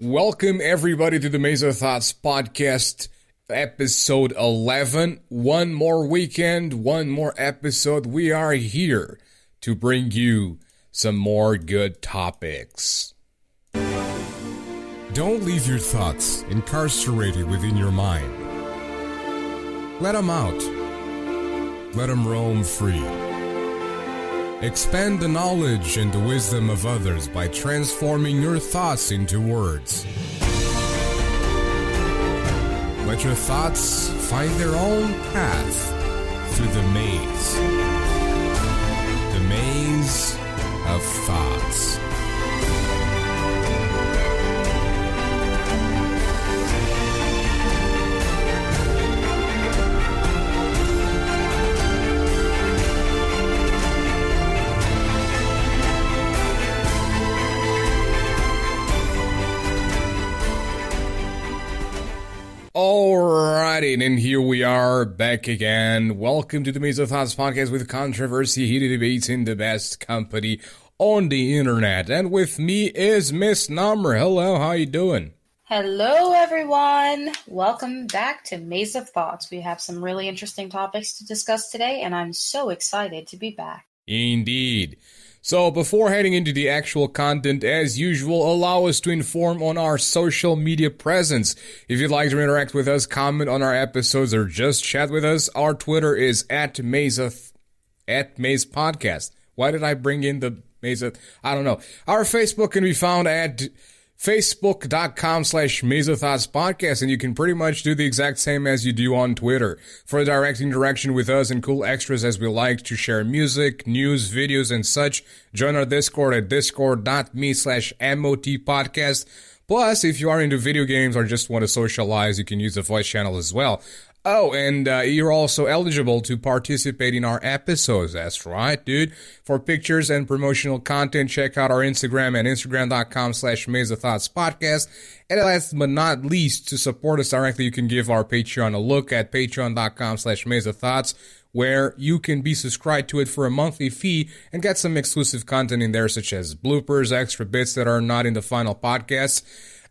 Welcome everybody to the Mesa Thoughts Podcast, episode 11. One more weekend, one more episode. We are here to bring you some more good topics. Don't leave your thoughts incarcerated within your mind. Let them out. Let them roam free. Expand the knowledge and the wisdom of others by transforming your thoughts into words. Let your thoughts find their own path through the maze. The maze of thoughts. Alrighty, and here we are back again. Welcome to the Mesa Thoughts Podcast with controversy, heated debates, in the best company on the internet. And with me is Misnomer. Hello, how you doing? Hello, everyone. Welcome back to Maze of Thoughts. We have some really interesting topics to discuss today, and I'm so excited to be back. Indeed. So before heading into the actual content, as usual, allow us to inform on our social media presence. If you'd like to interact with us, comment on our episodes, or just chat with us, our Twitter is at Maze Podcast. Why did I bring in the Maze? I don't know. Our Facebook can be found at facebook.com/MesaThoughtsPodcast, and you can pretty much do the exact same as you do on Twitter. For direct interaction with us and cool extras as we like to share music, news, videos, and such, join our Discord at discord.me/MOTpodcast. Plus, if you are into video games or just want to socialize, you can use the voice channel as well. Oh, and you're also eligible to participate in our episodes. That's right, dude. For pictures and promotional content, check out our Instagram at instagram.com/MesaThoughtsPodcast. And last but not least, to support us directly, you can give our Patreon a look at patreon.com/MesaThoughts, where you can be subscribed to it for a monthly fee and get some exclusive content in there, such as bloopers, extra bits that are not in the final podcasts,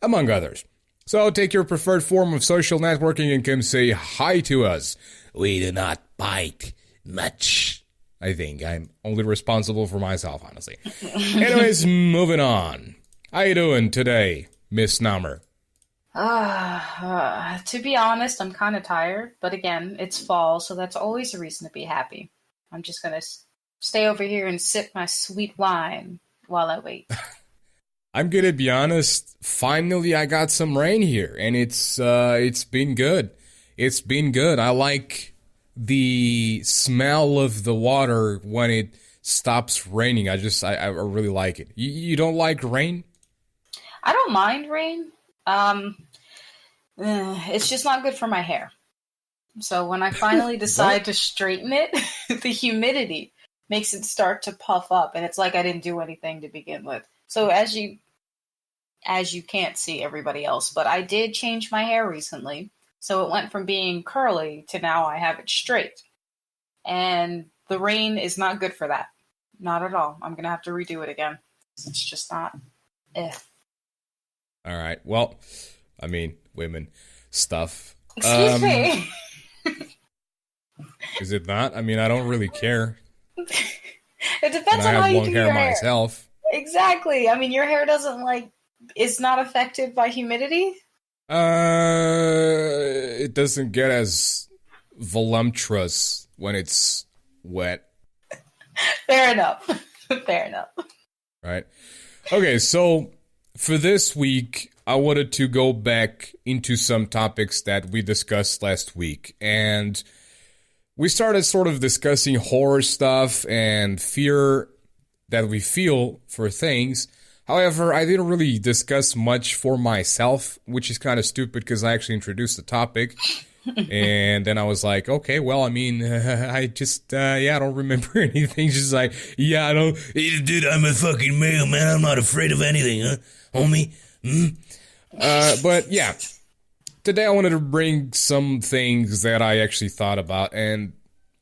among others. So take your preferred form of social networking and come say hi to us. We do not bite much. I think I'm only responsible for myself, honestly. Anyways, moving on. How you doing today, Miss Number? To be honest, I'm kind of tired. But again, it's fall, so that's always a reason to be happy. I'm just going to stay over here and sip my sweet wine while I wait. I'm gonna be honest, finally I got some rain here, and it's been good. It's been good. I like the smell of the water when it stops raining. I really like it. You don't like rain? I don't mind rain. It's just not good for my hair. So when I finally decide to straighten it, the humidity makes it start to puff up, and it's like I didn't do anything to begin with. So as you can't see everybody else, but I did change my hair recently. So it went from being curly to now I have it straight. And the rain is not good for that. Not at all. I'm going to have to redo it again. It's just not. All right. Well, I mean, women stuff. Excuse me. Is it not? I mean, I don't really care. It depends on how you do your hair. Myself. Exactly. I mean, your hair doesn't is not affected by humidity? It doesn't get as voluptuous when it's wet. Fair enough. Fair enough. Right. Okay, so for this week, I wanted to go back into some topics that we discussed last week. And we started sort of discussing horror stuff and fear that we feel for things. However, I didn't really discuss much for myself, which is kind of stupid because I actually introduced the topic. And then I was like, okay, well, I mean, I just, I don't remember anything. Just like, I don't, dude, I'm a fucking male, man. I'm not afraid of anything, huh, homie? But yeah, today I wanted to bring some things that I actually thought about. And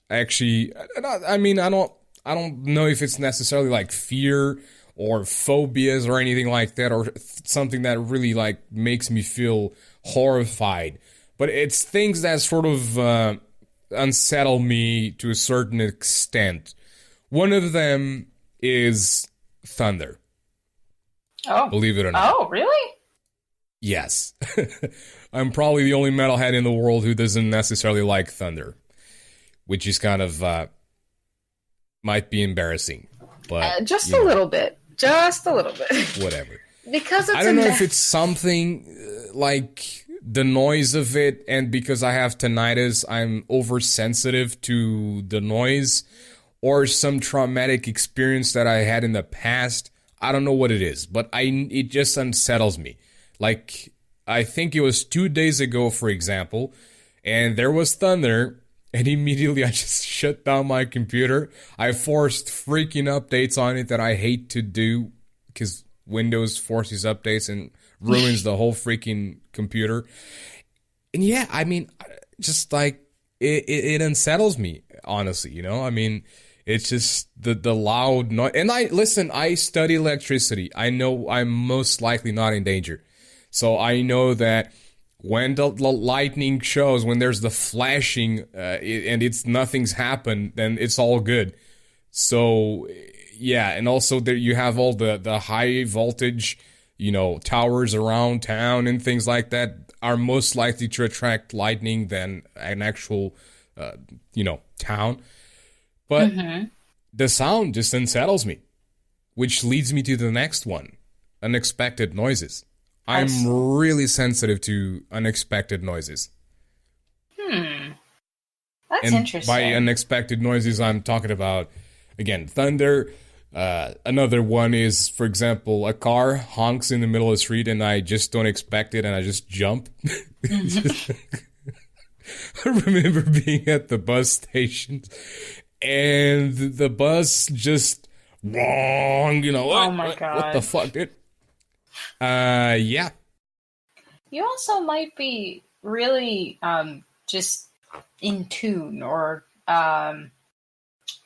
actually, I don't know if it's necessarily like fear or phobias or anything like that, or something that really like makes me feel horrified. But it's things that sort of unsettle me to a certain extent. One of them is thunder. Oh. Believe it or not. Oh, really? Yes. I'm probably the only metalhead in the world who doesn't necessarily like thunder, which is kind of might be embarrassing. But just a little bit. Just a little bit. Whatever. Because it's I don't know if it's something like the noise of it, and because I have tinnitus, I'm oversensitive to the noise, or some traumatic experience that I had in the past. I don't know what it is, but it just unsettles me. Like, I think it was 2 days ago, for example, and there was thunder, and immediately I just shut down my computer. I forced freaking updates on it that I hate to do, because Windows forces updates and ruins the whole freaking computer. And yeah, I mean, just like, it unsettles me, honestly, you know? I mean, it's just the loud noise. And I study electricity. I know I'm most likely not in danger. So I know that when the lightning shows, when there's the flashing, and nothing's happened, then it's all good. So yeah, and also there you have all the high voltage, towers around town and things like that are most likely to attract lightning than an actual, town. But the sound just unsettles me, which leads me to the next one, unexpected noises. I'm really sensitive to unexpected noises. That's interesting. By unexpected noises, I'm talking about, again, thunder. Another one is, for example, a car honks in the middle of the street and I just don't expect it and I just jump. I remember being at the bus station and the bus just, oh my God. What the fuck, dude? Yeah. You also might be really just in tune, or what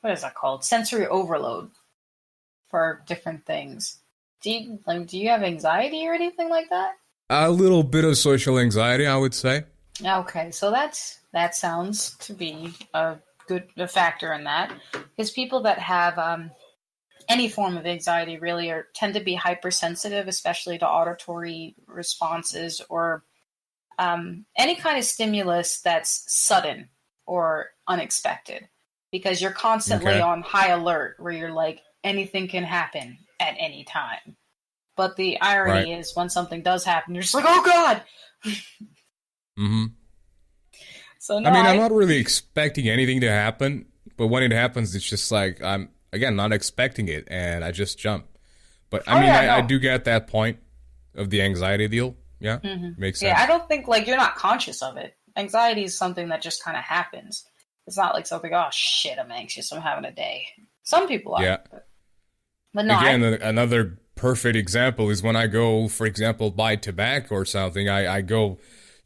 is that called? Sensory overload for different things. Do you have anxiety or anything like that? A little bit of social anxiety, I would say. Okay, so that sounds to be a factor in that, because people that have any form of anxiety really tend to be hypersensitive, especially to auditory responses or any kind of stimulus that's sudden or unexpected, because you're constantly on high alert where you're like, anything can happen at any time. But the irony is when something does happen, you're just like, oh God! Mm-hmm. So no, I'm not really expecting anything to happen, but when it happens, it's just like, I'm, again, not expecting it, and I just jump. But, I do get that point of the anxiety deal. Yeah, makes sense. Yeah, I don't think, you're not conscious of it. Anxiety is something that just kind of happens. It's not like something, oh shit, I'm anxious, I'm having a day. Some people are. Yeah. But no, again, another perfect example is when I go, for example, buy tobacco or something, I go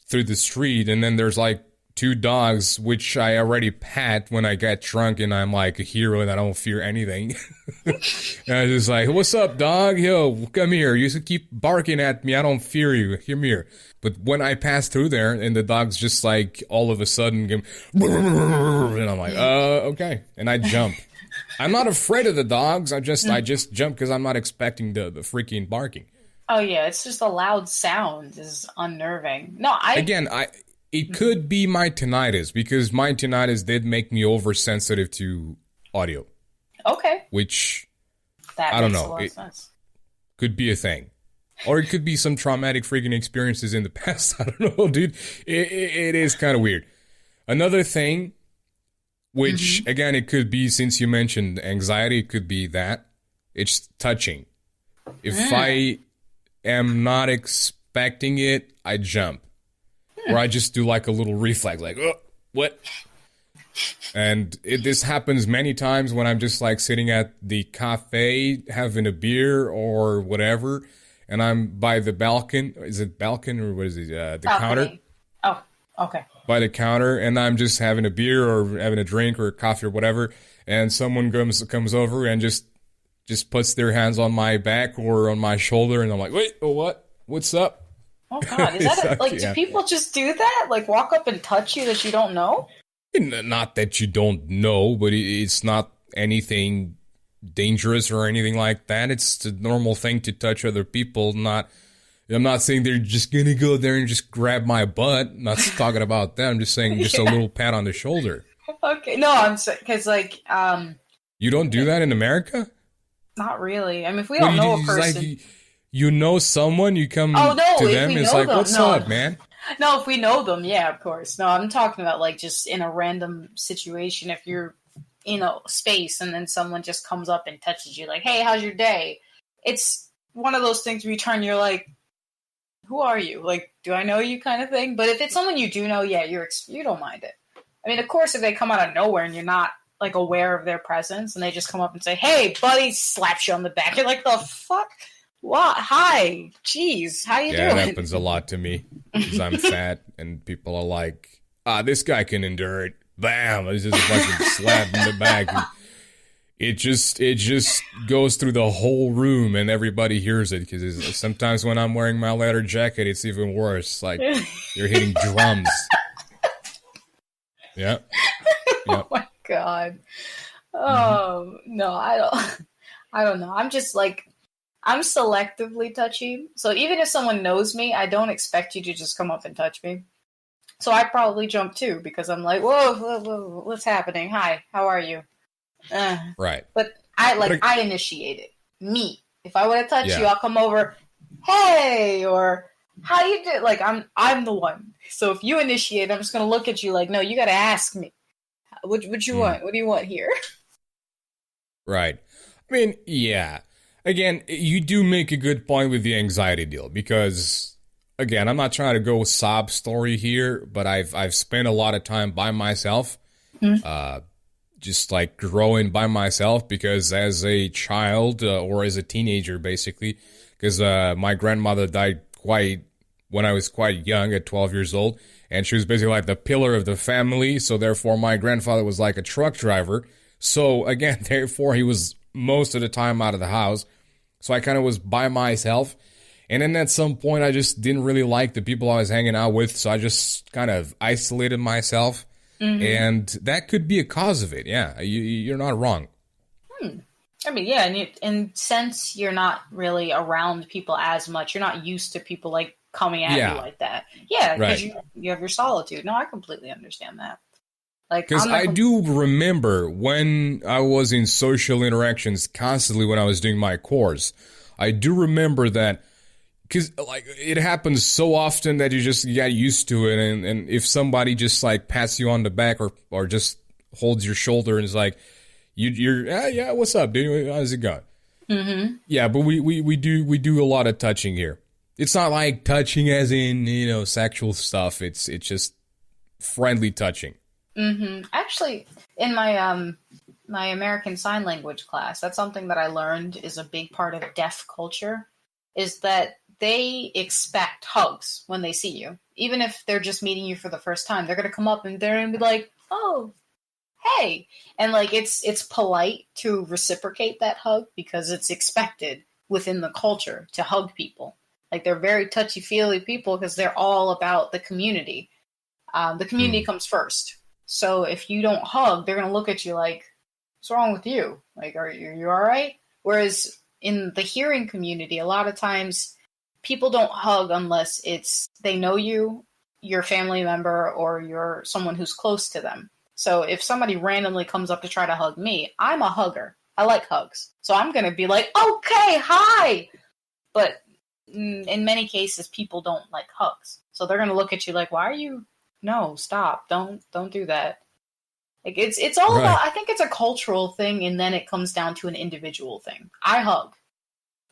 through the street, and then there's like 2 dogs, which I already pat when I get drunk, and I'm like a hero and I don't fear anything. And I just like, what's up, dog? Yo, come here. You should keep barking at me. I don't fear you. Come here. But when I pass through there and the dog's just like all of a sudden, and I'm like, okay. And I jump. I'm not afraid of the dogs. I just jump because I'm not expecting the freaking barking. Oh yeah, it's just a loud sound is unnerving. No, It could be my tinnitus, because my tinnitus did make me oversensitive to audio. Okay. Which, that I don't makes know, a lot of it sense. could be a thing. Or it could be some traumatic freaking experiences in the past. I don't know, dude. It is kind of weird. Another thing, which, again, it could be, since you mentioned anxiety, it could be that. It's touching. If I am not expecting it, I jump. Or I just do like a little reflex, like, oh, what? And this happens many times when I'm just like sitting at the cafe having a beer or whatever, and I'm by the balcony. Is it balcony or what is it? The counter. Oh, okay. By the counter, and I'm just having a beer or having a drink or a coffee or whatever, and someone comes over and just just puts their hands on my back or on my shoulder, and I'm like, wait, what? What's up? Oh God, is that do people just do that? Like walk up and touch you that you don't know? Not that you don't know, but it's not anything dangerous or anything like that. It's the normal thing to touch other people. I'm not saying they're just gonna go there and just grab my butt. I'm not talking about that. I'm just saying just a little pat on the shoulder. Okay, no, I'm because you don't do that in America? Not really. I mean, if we don't know a person, like, you know someone, you come to them. It's like, what's up, man? No, if we know them, yeah, of course. No, I'm talking about like just in a random situation. If you're in a space and then someone just comes up and touches you, like, "Hey, how's your day?" It's one of those things where you turn, you're like, "Who are you? Like, do I know you?" kind of thing. But if it's someone you do know, yeah, you don't mind it. I mean, of course, if they come out of nowhere and you're not like aware of their presence, and they just come up and say, "Hey, buddy," slaps you on the back, you're like, "The fuck? What? Hi, jeez, how you doing?" Yeah, it happens a lot to me because I'm fat, and people are like, this guy can endure it. Bam! It's just fucking slap in the back. And it just goes through the whole room, and everybody hears it. Because sometimes when I'm wearing my leather jacket, it's even worse. Like you're hitting drums. Yeah. Oh my God. Oh no, I don't know. I'm just like, I'm selectively touchy. So even if someone knows me, I don't expect you to just come up and touch me. So I probably jump too, because I'm like, whoa, what's happening? Hi, how are you? Right. But I initiate it. Me. If I want to touch you, I'll come over, hey, or how you do? Like I'm the one. So if you initiate, I'm just gonna look at you like, no, you gotta ask me. What you want? What do you want here? Right. I mean, yeah. Again, you do make a good point with the anxiety deal, because again, I'm not trying to go sob story here, but I've spent a lot of time by myself, just like growing by myself, because as a child or as a teenager, basically, because my grandmother died when I was quite young, at 12 years old, and she was basically like the pillar of the family. So therefore, my grandfather was like a truck driver. So again, therefore, he was most of the time out of the house. So I kind of was by myself. And then at some point, I just didn't really like the people I was hanging out with. So I just kind of isolated myself. Mm-hmm. And that could be a cause of it. Yeah, you're not wrong. I mean, yeah, and since you're not really around people as much, you're not used to people like coming at you like that. Yeah, because you have your solitude. No, I completely understand that. Like, because I do remember when I was in social interactions constantly when I was doing my course, I do remember that, because like it happens so often that you just get used to it, and if somebody just like pats you on the back or just holds your shoulder and is like, you're yeah, what's up, dude? How's it going? Mm-hmm. Yeah, but we do a lot of touching here. It's not like touching as in sexual stuff. It's just friendly touching. Mm-hmm. Actually, in my my American Sign Language class, that's something that I learned is a big part of deaf culture, is that they expect hugs when they see you. Even if they're just meeting you for the first time, they're going to come up and they're going to be like, oh, hey. And like, it's polite to reciprocate that hug because it's expected within the culture to hug people. Like, they're very touchy-feely people because they're all about the community. The community comes first. So if you don't hug, they're going to look at you like, what's wrong with you? Like, are you all right? Whereas in the hearing community, a lot of times people don't hug unless they know you, your family member, or you're someone who's close to them. So if somebody randomly comes up to try to hug me, I'm a hugger. I like hugs. So I'm going to be like, okay, hi. But in many cases, people don't like hugs. So they're going to look at you like, why are you... No, stop. Don't do that. Like, it's all about, I think it's a cultural thing, and then it comes down to an individual thing. I hug.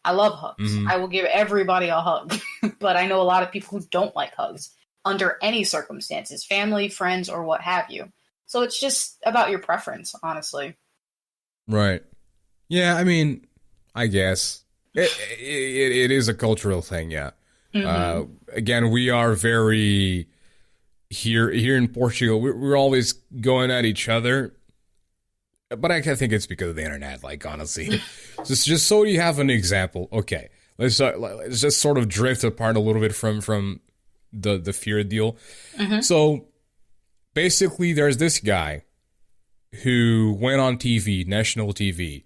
I love hugs. Mm-hmm. I will give everybody a hug. But I know a lot of people who don't like hugs under any circumstances, family, friends, or what have you. So it's just about your preference, honestly. Right. Yeah, I mean, I guess. It is a cultural thing, yeah. Mm-hmm. Again, we are very... Here in Portugal, we're always going at each other. but I think it's because of the internet, like, honestly. just so you have an example. Okay, let's just sort of drift apart a little bit from the fear deal. Mm-hmm. So, basically, there's this guy who went on TV, national TV,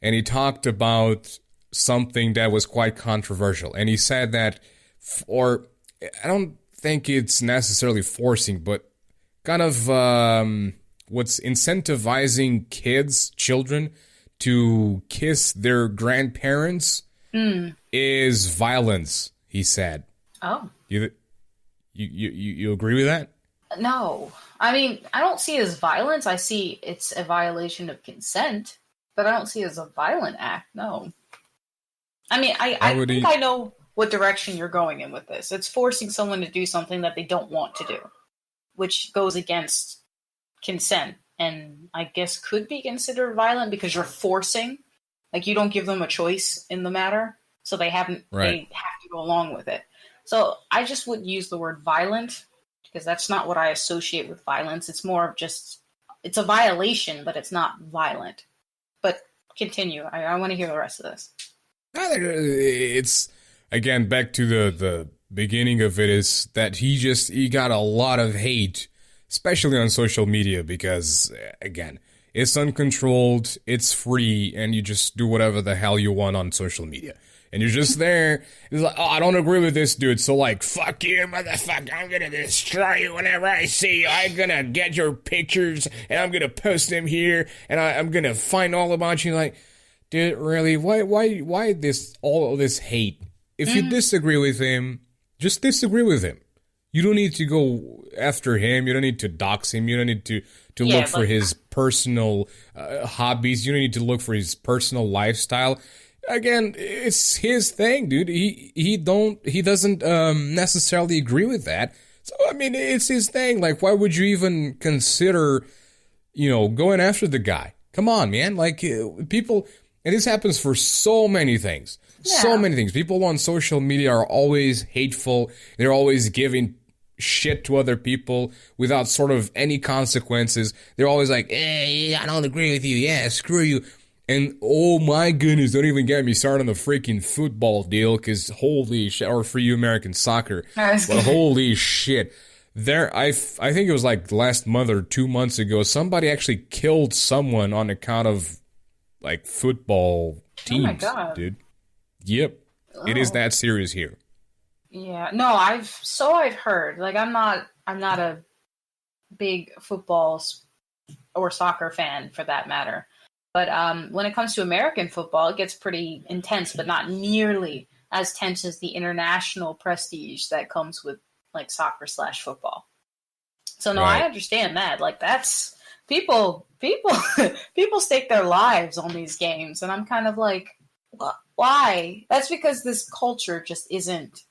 and he talked about something that was quite controversial. And he said that, or I don't think it's necessarily forcing, but kind of what's incentivizing children to kiss their grandparents is violence, he said. Oh. You agree with that? No. I mean, I don't see it as violence. I see it's a violation of consent, but I don't see it as a violent act, no. I mean, I think I know what direction you're going in with this. It's forcing someone to do something that they don't want to do, which goes against consent, and I guess could be considered violent because you're forcing. Like, you don't give them a choice in the matter, so they have to go along with it. So I just wouldn't use the word violent, because that's not what I associate with violence. It's more of just, it's a violation, but it's not violent. But continue. I want to hear the rest of this. It's, again, back to the beginning of it, is that he got a lot of hate, especially on social media, because, again, it's uncontrolled, it's free, and you just do whatever the hell you want on social media. And you're just there. It's like, oh, I don't agree with this dude. So, like, fuck you, motherfucker. I'm going to destroy you whenever I see you. I'm going to get your pictures, and I'm going to post them here, and I'm going to find all about you. Like, dude, really? Why all of this hate? If you disagree with him, just disagree with him. You don't need to go after him. You don't need to dox him. You don't need to look for his personal hobbies. You don't need to look for his personal lifestyle. Again, it's his thing, dude. He doesn't necessarily agree with that. So, I mean, it's his thing. Like, why would you even consider, going after the guy? Come on, man. Like, people, and this happens for so many things. Yeah. So many things. People on social media are always hateful. They're always giving shit to other people without sort of any consequences. They're always like, hey, I don't agree with you. Yeah, screw you. And oh my goodness, don't even get me started on the freaking football deal, because holy shit, or for you American soccer, but holy shit. I think it was like last month or 2 months ago, somebody actually killed someone on account of like football teams. Oh my God. Dude. Yep. Oh. It is that serious here. Yeah. No, I've heard. Like, I'm not a big football or soccer fan for that matter. But when it comes to American football, it gets pretty intense, but not nearly as tense as the international prestige that comes with like soccer/football. So no, right. I understand that. Like, that's people stake their lives on these games, and I'm kind of like, why? That's because this culture just isn't.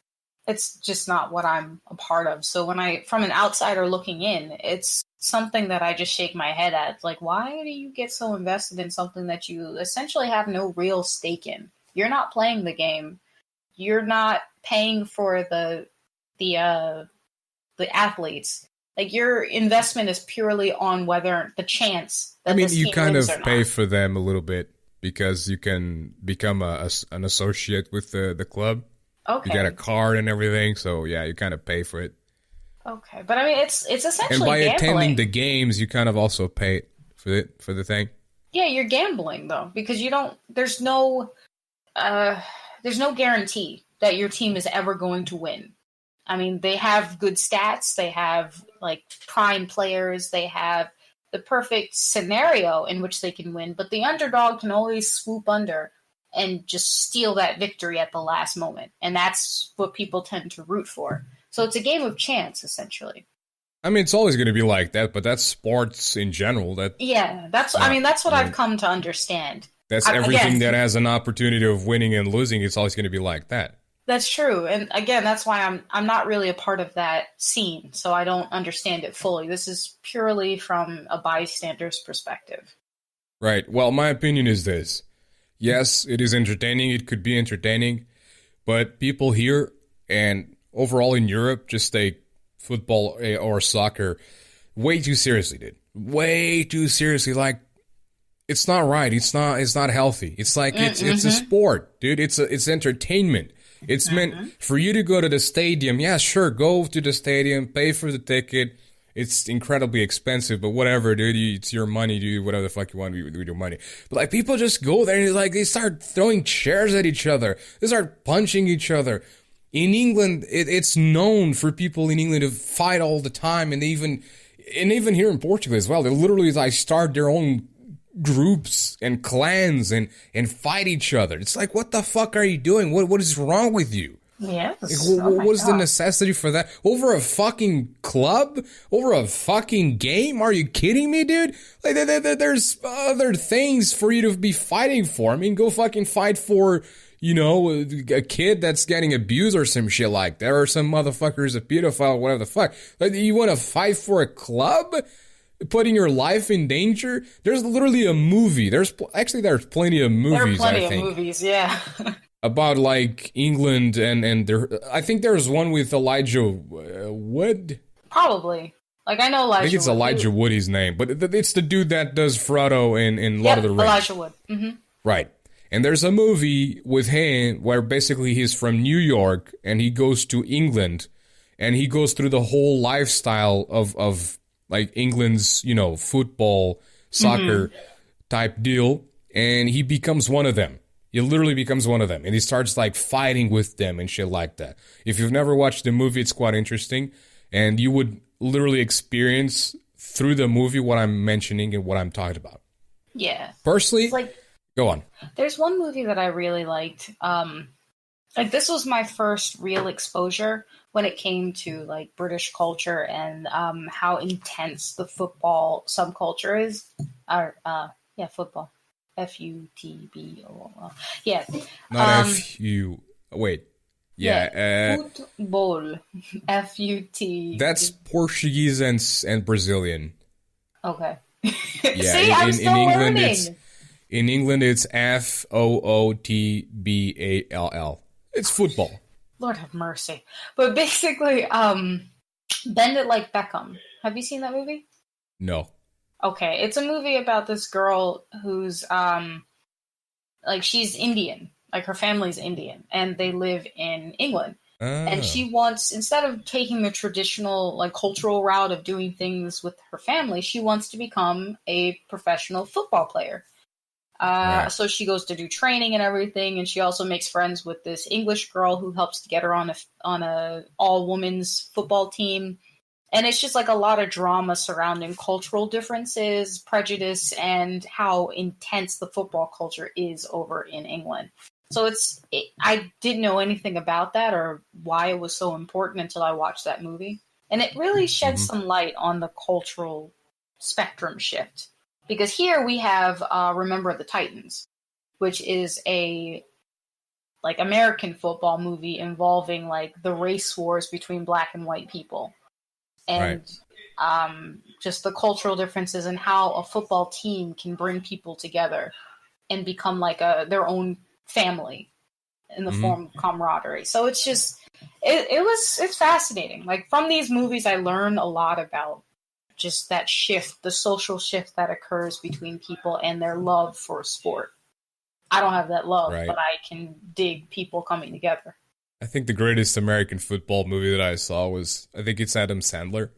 It's just not what I'm a part of. So from an outsider looking in, it's something that I just shake my head at. Like, why do you get so invested in something that you essentially have no real stake in? You're not playing the game. You're not paying for the athletes. Like, your investment is purely on whether the chance that this team you kind of pay not. For them a little bit because you can become an associate with the club. Okay. You get a card and everything, so yeah, you kind of pay for it. Okay, but I mean, it's essentially and by gambling. Attending the games, you kind of also pay for the thing. Yeah, you're gambling though, because you don't. There's no guarantee that your team is ever going to win. I mean, they have good stats. They have like prime players. They have the perfect scenario in which they can win, but the underdog can always swoop under and just steal that victory at the last moment. And that's what people tend to root for. So it's a game of chance, essentially. I mean, it's always going to be like that, but that's sports in general. That's what I've come to understand. That's everything that has an opportunity of winning and losing. It's always going to be like that. That's true. And again, that's why I'm not really a part of that scene, so I don't understand it fully. This is purely from a bystander's perspective. Right. Well, my opinion is this. Yes, it is entertaining. It could be entertaining. But people here and overall in Europe just take football or soccer way too seriously, dude. Way too seriously. Like, It's not right. It's not healthy. It's like it's a sport, dude. It's entertainment. It's meant for you to go to the stadium. Yeah, sure, go to the stadium, pay for the ticket. It's incredibly expensive, but whatever, dude. It's your money. Do whatever the fuck you want to do with your money. But like, people just go there and like they start throwing chairs at each other. They start punching each other. In England, it's known for people in England to fight all the time, and even here in Portugal as well. They literally like start their own groups and clans and fight each other. It's like, what the fuck are you doing? What is wrong with you? Yes. Like, what is the necessity for that? Over a fucking club? Over a fucking game? Are you kidding me, dude? Like, there's other things for you to be fighting for. I mean, go fucking fight for, you know, a kid that's getting abused or some shit like that, or some motherfucker's a pedophile, whatever the fuck. Like, you want to fight for a club? Putting your life in danger? There's literally a movie. There's plenty of movies, There are plenty of movies, yeah. about like England and there. I think there's one with Elijah Wood. Probably. Like, I know Elijah Wood. I think it's Elijah Wood, his name, but it's the dude that does Frodo in Lord of the Rings. Elijah Wood. Right. And there's a movie with him where basically he's from New York and he goes to England and he goes through the whole lifestyle of like England's, you know, football, soccer type deal, and he becomes one of them. He literally becomes one of them, and he starts like fighting with them and shit like that. If you've never watched the movie, it's quite interesting, and you would literally experience through the movie what I'm mentioning and what I'm talking about. Yeah. Personally, like, go on. There's one movie that I really liked. Like, this was my first real exposure when it came to like British culture and how intense the football subculture is. Football. F-U-T-B-O-L. Yeah. Not F-U... Wait. Yeah. Football. F-U-T... That's Portuguese and Brazilian. Okay. Yeah, See, I'm still England, learning. In England, it's F-O-O-T-B-A-L-L. It's football. Lord have mercy. But basically, Bend It Like Beckham. Have you seen that movie? No. Okay, it's a movie about this girl who's, like, she's Indian. Like, her family's Indian, and they live in England. Oh. And she wants, instead of taking the traditional, like, cultural route of doing things with her family, she wants to become a professional football player. Right. So she goes to do training and everything, and she also makes friends with this English girl who helps to get her on a all-women's football team. And it's just like a lot of drama surrounding cultural differences, prejudice, and how intense the football culture is over in England. So I didn't know anything about that or why it was so important until I watched that movie. And it really sheds some light on the cultural spectrum shift. Because here we have Remember the Titans, which is a like American football movie involving like the race wars between black and white people. And just the cultural differences and how a football team can bring people together and become like their own family in the form of camaraderie. So it's just, it's fascinating. Like, from these movies, I learn a lot about just that shift, the social shift that occurs between people and their love for sport. I don't have that love, but I can dig people coming together. I think the greatest American football movie that I saw was, I think it's Adam Sandler.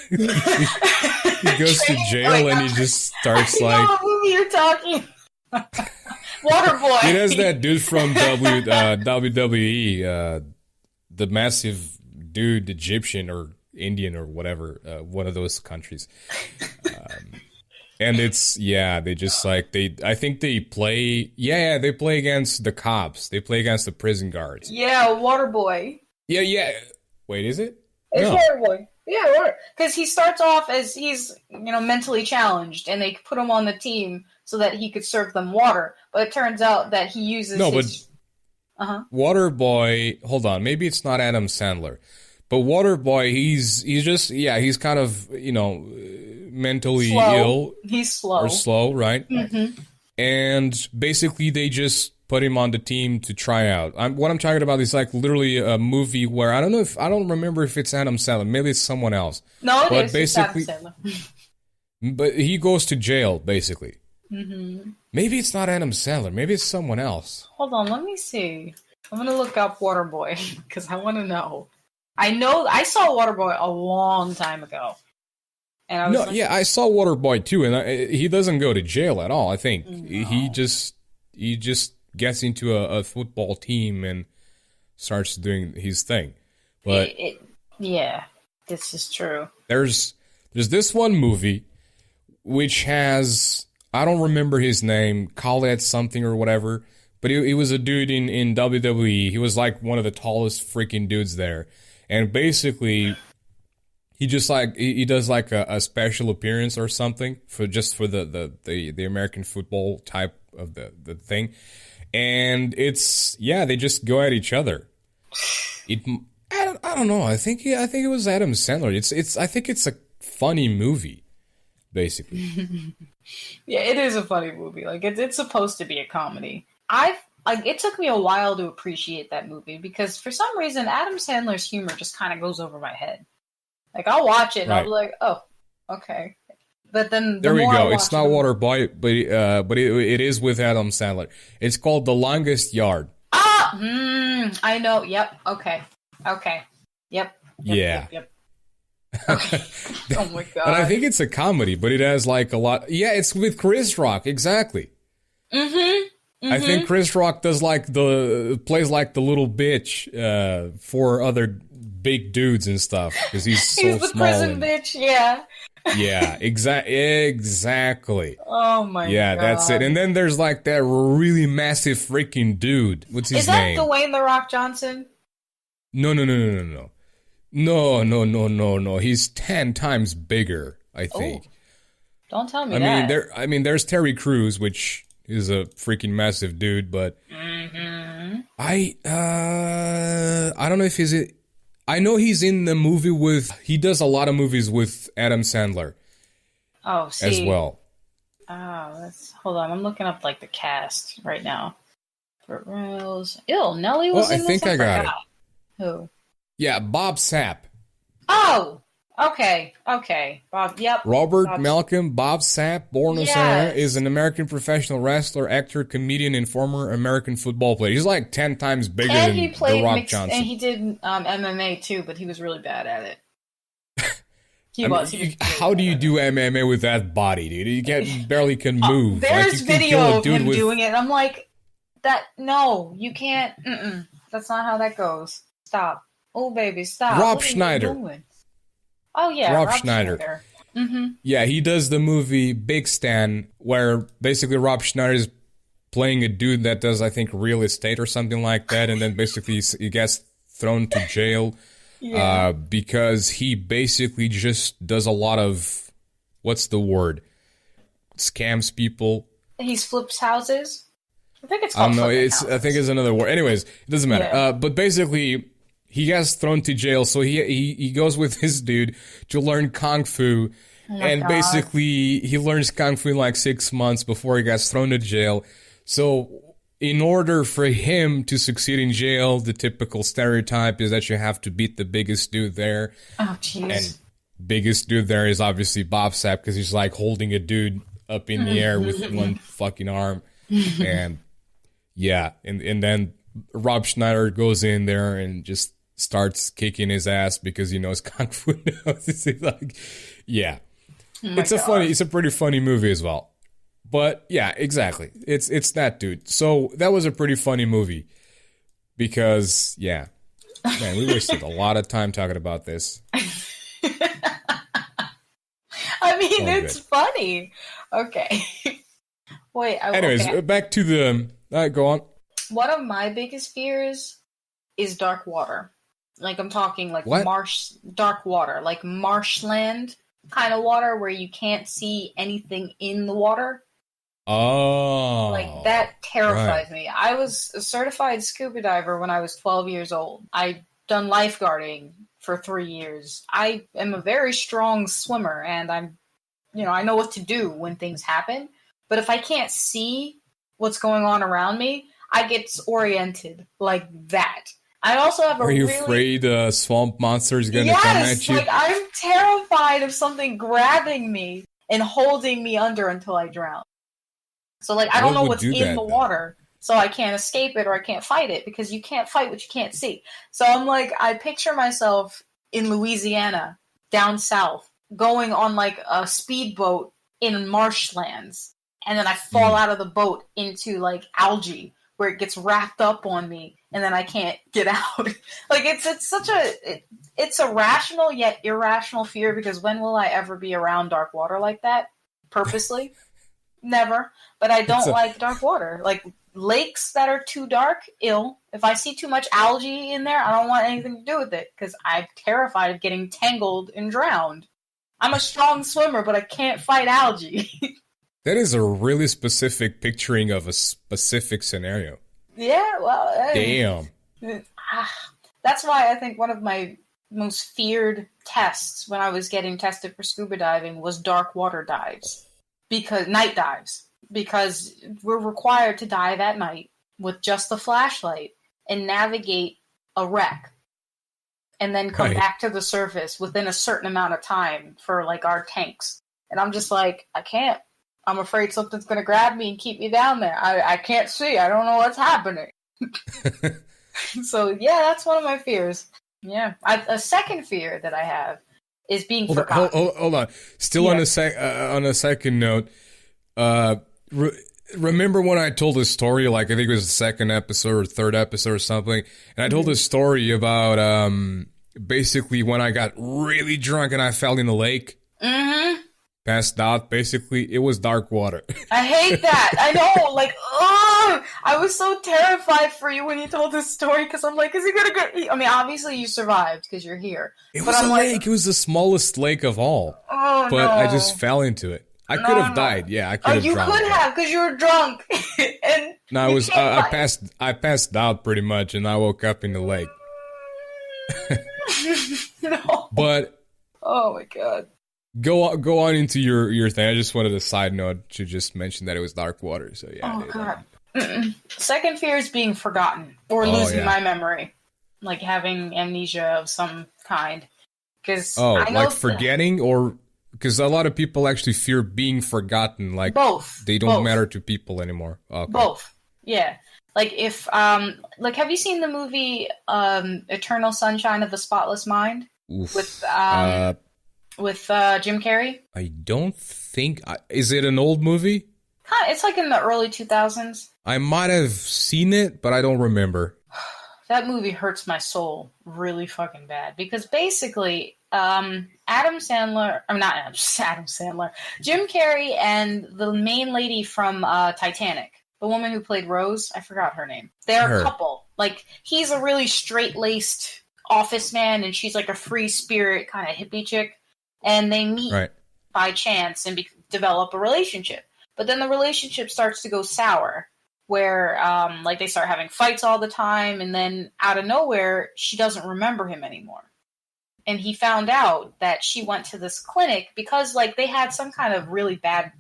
He goes to jail and he just starts like... I know what movie you're talking. Waterboy. He has that dude from WWE, the massive dude, Egyptian or Indian or whatever, one of those countries. And it's, they just like, I think they play against the cops. They play against the prison guards. Yeah, Waterboy. Yeah. Wait, is it? It's Waterboy. Yeah, because he starts off as he's, mentally challenged, and they put him on the team so that he could serve them water. But it turns out that he uses Waterboy, hold on, maybe it's not Adam Sandler. But Waterboy, he's kind of, mentally ill. He's slow. Or slow, right? Mm-hmm. And basically they just put him on the team to try out. What I'm talking about is like literally a movie where I don't remember if it's Adam Sandler. Maybe it's someone else. No, it's Adam Sandler. But he goes to jail, basically. Maybe it's not Adam Sandler. Maybe it's someone else. Hold on, let me see. I'm gonna look up Waterboy because I want to know. I know I saw Waterboy a long time ago, and I was I saw Waterboy too, and he doesn't go to jail at all. I think he just gets into a football team and starts doing his thing. But yeah, this is true. There's this one movie which has, I don't remember his name, Khaled something or whatever, but he was a dude in WWE. He was like one of the tallest freaking dudes there. And basically, he just like he does like a special appearance or something for the American football type of the thing. And it's, they just go at each other. I don't know. I think it was Adam Sandler. I think it's a funny movie, basically. Yeah, it is a funny movie. Like it's supposed to be a comedy. It took me a while to appreciate that movie because for some reason Adam Sandler's humor just kind of goes over my head. Like I'll watch it and I'll be like, oh, okay. But then there we go. It's not Waterboy, but it is with Adam Sandler. It's called The Longest Yard. I know. Yep. Okay. Yep. Yep. Okay. Oh my god. But I think it's a comedy, but it has like a lot. Yeah, it's with Chris Rock, exactly. I think Chris Rock plays like the little bitch for other big dudes and stuff because he's so he's the small. Prison bitch, yeah. Yeah, exactly. Oh my god. Yeah, that's it. And then there's like that really massive freaking dude. What's his name? Is that Dwayne The Rock Johnson? No. No. He's 10 times bigger, I think. Oh, don't tell me that. I mean, there's Terry Crews, which is a freaking massive dude, but I don't know if he's it. I know he's in the movie he does a lot of movies with Adam Sandler. Oh, see. As well. Oh, hold on. I'm looking up like the cast right now. For reals. Ew, Nelly was in this? I think I got it. Who? Yeah, Bob Sapp. Oh, okay. Bob, yep. Robert Malcolm Bob Sapp, born in Sarah, is an American professional wrestler, actor, comedian, and former American football player. He's like 10 times bigger than The Rock Johnson. And he did MMA too, but he was really bad at it. How do you do MMA with that body, dude? You barely can move. There's video of him doing it, and I'm like, no, you can't. That's not how that goes. Stop. Oh, baby, stop. Rob Schneider. Oh, yeah. Rob Schneider. Yeah, he does the movie Big Stan, where basically Rob Schneider is playing a dude that does, I think, real estate or something like that, and then basically he gets thrown to jail because he basically just does a lot of, what's the word? Scams people. He flips houses? I think it's called I think it's another word. Anyways, it doesn't matter. Yeah. But basically, he gets thrown to jail, so he goes with his dude to learn Kung Fu. And basically, he learns Kung Fu in like 6 months before he gets thrown to jail. So, in order for him to succeed in jail, the typical stereotype is that you have to beat the biggest dude there. Oh, jeez. And biggest dude there is obviously Bob Sapp, because he's like holding a dude up in the air with one fucking arm. And yeah, and then Rob Schneider goes in there and just starts kicking his ass because he knows Kung Fu. It's like, yeah. It's a pretty funny movie as well. But yeah, exactly. It's that dude. So that was a pretty funny movie because man, we wasted a lot of time talking about this. I mean, it's funny. Okay. Wait. Anyways, back to the. Go on. One of my biggest fears is dark water. Like I'm talking like dark water, like marshland kind of water where you can't see anything in the water. Oh. Like that terrifies me. I was a certified scuba diver when I was 12 years old. I've done lifeguarding for 3 years. I am a very strong swimmer and I know what to do when things happen. But if I can't see what's going on around me, I get disoriented like that. I also have Are you afraid swamp monsters are going to come at you? Like I'm terrified of something grabbing me and holding me under until I drown. So, like, I don't know would what's do in that, the though? water, so I can't escape it or I can't fight it because you can't fight what you can't see. So I'm like, I picture myself in Louisiana, down south, going on like a speedboat in marshlands, and then I fall out of the boat into like algae where it gets wrapped up on me, and then I can't get out. Like it's such it's a rational yet irrational fear because when will I ever be around dark water like that purposely? Never. But I It's don't a, like dark water. Like lakes that are too dark, ill. If I see too much algae in there, I don't want anything to do with it because I'm terrified of getting tangled and drowned. I'm a strong swimmer, but I can't fight algae. that is a really specific picturing of a specific scenario. Yeah, well, Damn. that's why I think one of my most feared tests when I was getting tested for scuba diving was dark water dives. Because night dives. Because we're required to dive at night with just a flashlight and navigate a wreck. And then come Right. back to the surface within a certain amount of time for like our tanks. And I'm just like, I can't. I'm afraid something's going to grab me and keep me down there. I can't see. I don't know what's happening. So, yeah, that's one of my fears. Yeah. A second fear that I have is being forgotten. Hold on. Still on a second note, remember when I told this story, like I think it was the second episode or third episode or something, and I told this story about basically when I got really drunk and I fell in the lake. Mm-hmm. Passed out, basically, it was dark water. I hate that. I know, like, ugh! I was so terrified for you when you told this story, because I'm like, is he gonna get... I mean, obviously you survived, because you're here. It was a lake. It was the smallest lake of all. Oh, but no. I just fell into it. I could have died. Yeah, I could have drowned. You could have, because you were drunk. And no, I passed out pretty much, and I woke up in the lake. No. But... Oh, my God. Go on into your thing. I just wanted a side note to just mention that it was dark water. So yeah. Oh God. Second fear is being forgotten or losing my memory, like having amnesia of some kind. Because forgetting, or because a lot of people actually fear being forgotten. Like both. They don't matter to people anymore. Okay. Both. Yeah. Like if have you seen the movie Eternal Sunshine of the Spotless Mind? Oof. With Jim Carrey? I don't think... is it an old movie? It's like in the early 2000s. I might have seen it, but I don't remember. That movie hurts my soul really fucking bad. Because basically, Jim Carrey and the main lady from Titanic, the woman who played Rose, I forgot her name. They're a couple. Like, he's a really straight-laced office man, and she's like a free spirit kind of hippie chick. And they meet by chance and develop a relationship. But then the relationship starts to go sour, where they start having fights all the time, and then out of nowhere, she doesn't remember him anymore. And he found out that she went to this clinic because they had some kind of really bad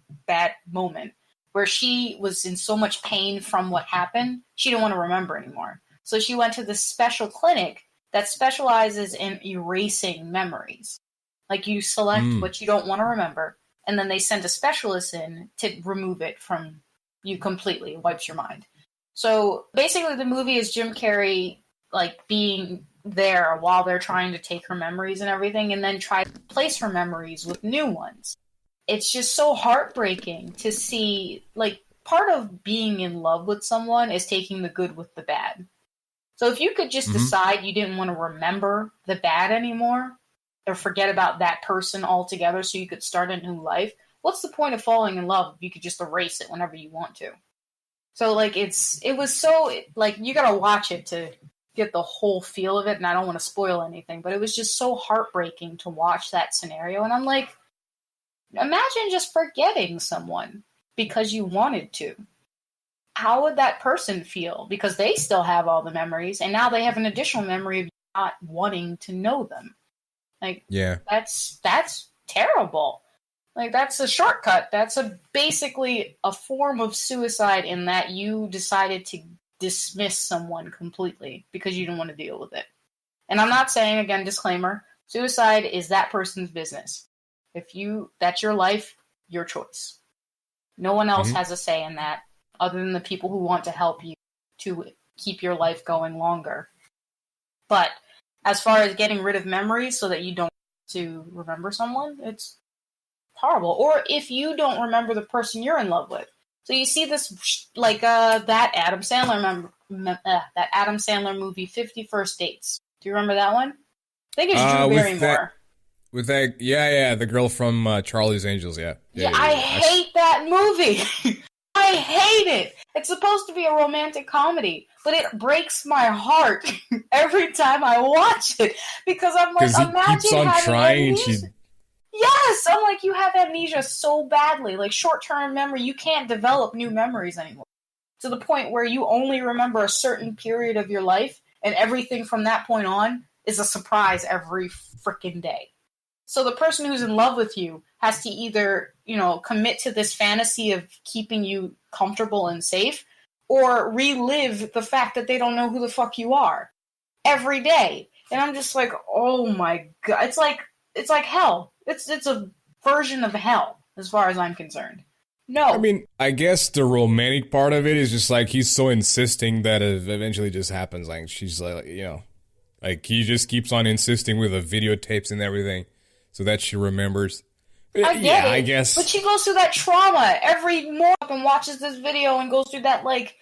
moment where she was in so much pain from what happened, she didn't want to remember anymore. So she went to this special clinic that specializes in erasing memories. Like, you select what you don't want to remember, and then they send a specialist in to remove it from you completely. It wipes your mind. So, basically, the movie is Jim Carrey, being there while they're trying to take her memories and everything, and then try to replace her memories with new ones. It's just so heartbreaking to see, part of being in love with someone is taking the good with the bad. So, if you could just decide you didn't want to remember the bad anymore, or forget about that person altogether so you could start a new life, what's the point of falling in love if you could just erase it whenever you want to? So, it was so, you gotta watch it to get the whole feel of it, and I don't want to spoil anything, but it was just so heartbreaking to watch that scenario, and I'm like, imagine just forgetting someone because you wanted to. How would that person feel? Because they still have all the memories, and now they have an additional memory of not wanting to know them. That's terrible. That's a shortcut. That's basically a form of suicide in that you decided to dismiss someone completely because you didn't want to deal with it. And I'm not saying, again, disclaimer, suicide is that person's business. That's your life, your choice. No one else has a say in that other than the people who want to help you to keep your life going longer. But as far as getting rid of memories so that you don't to remember someone, it's horrible. Or if you don't remember the person you're in love with. So you see this, like that Adam Sandler movie, 50 First Dates. Do you remember that one? I think it's Drew Barrymore. With that, the girl from Charlie's Angels, yeah. I hate that movie. I hate it. It's supposed to be a romantic comedy, but it breaks my heart every time I watch it because I'm like, imagine keeps on having trying. amnesia. Yes, I'm like, you have amnesia so badly, like short-term memory. You can't develop new memories anymore to the point where you only remember a certain period of your life, and everything from that point on is a surprise every freaking day. So the person who's in love with you has to either, commit to this fantasy of keeping you comfortable and safe, or relive the fact that they don't know who the fuck you are every day. And I'm just like, oh my God. It's like hell. It's a version of hell as far as I'm concerned. No. I mean, I guess the romantic part of it is just like he's so insisting that it eventually just happens. Like she's like, like he just keeps on insisting with the videotapes and everything so that she remembers. I get it, I guess. But she goes through that trauma every morning and watches this video and goes through that, like,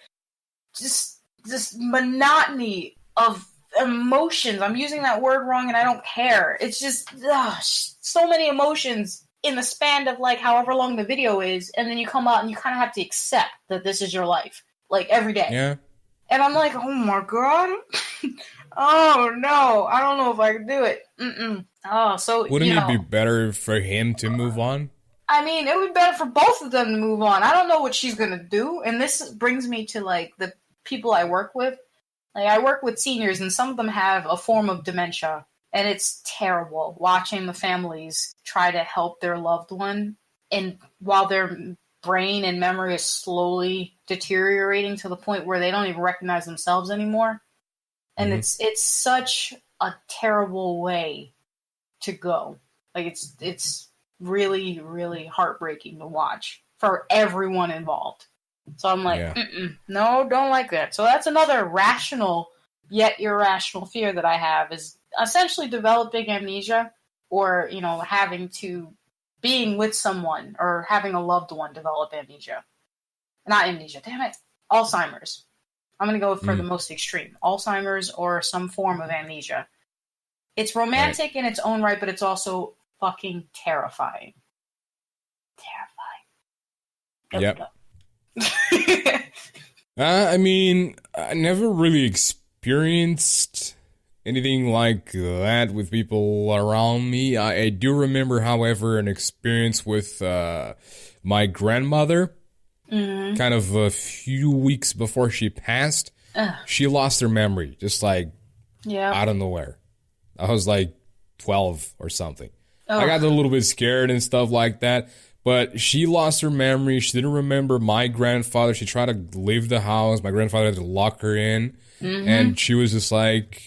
just this monotony of emotions. I'm using that word wrong and I don't care. It's just so many emotions in the span of, like, however long the video is, and then you come out and you kind of have to accept that this is your life, like, every day. Yeah. And I'm like, oh my God. Oh no, I don't know if I can do it. Oh, so wouldn't it be better for him to move on? I mean, it would be better for both of them to move on. I don't know what she's gonna do, and this brings me to like the people I work with. Like I work with seniors, and some of them have a form of dementia, and it's terrible watching the families try to help their loved one, and while their brain and memory is slowly deteriorating to the point where they don't even recognize themselves anymore. And it's such a terrible way to go. Like it's really, really heartbreaking to watch for everyone involved. So I'm like, no, don't like that. So that's another rational yet irrational fear that I have is essentially developing amnesia or, being with someone or having a loved one develop amnesia. Not amnesia, damn it. Alzheimer's. I'm going to go for the most extreme. Alzheimer's or some form of amnesia. It's romantic in its own right, but it's also fucking terrifying. Terrifying. Yep. I mean, I never really experienced anything like that with people around me. I do remember, however, an experience with my grandmother. Kind of a few weeks before she passed, she lost her memory, just like out of nowhere. I was like 12 or something. I got a little bit scared and stuff like that, but she lost her memory. She didn't remember my grandfather. She tried to leave the house. My grandfather had to lock her in, and she was just like,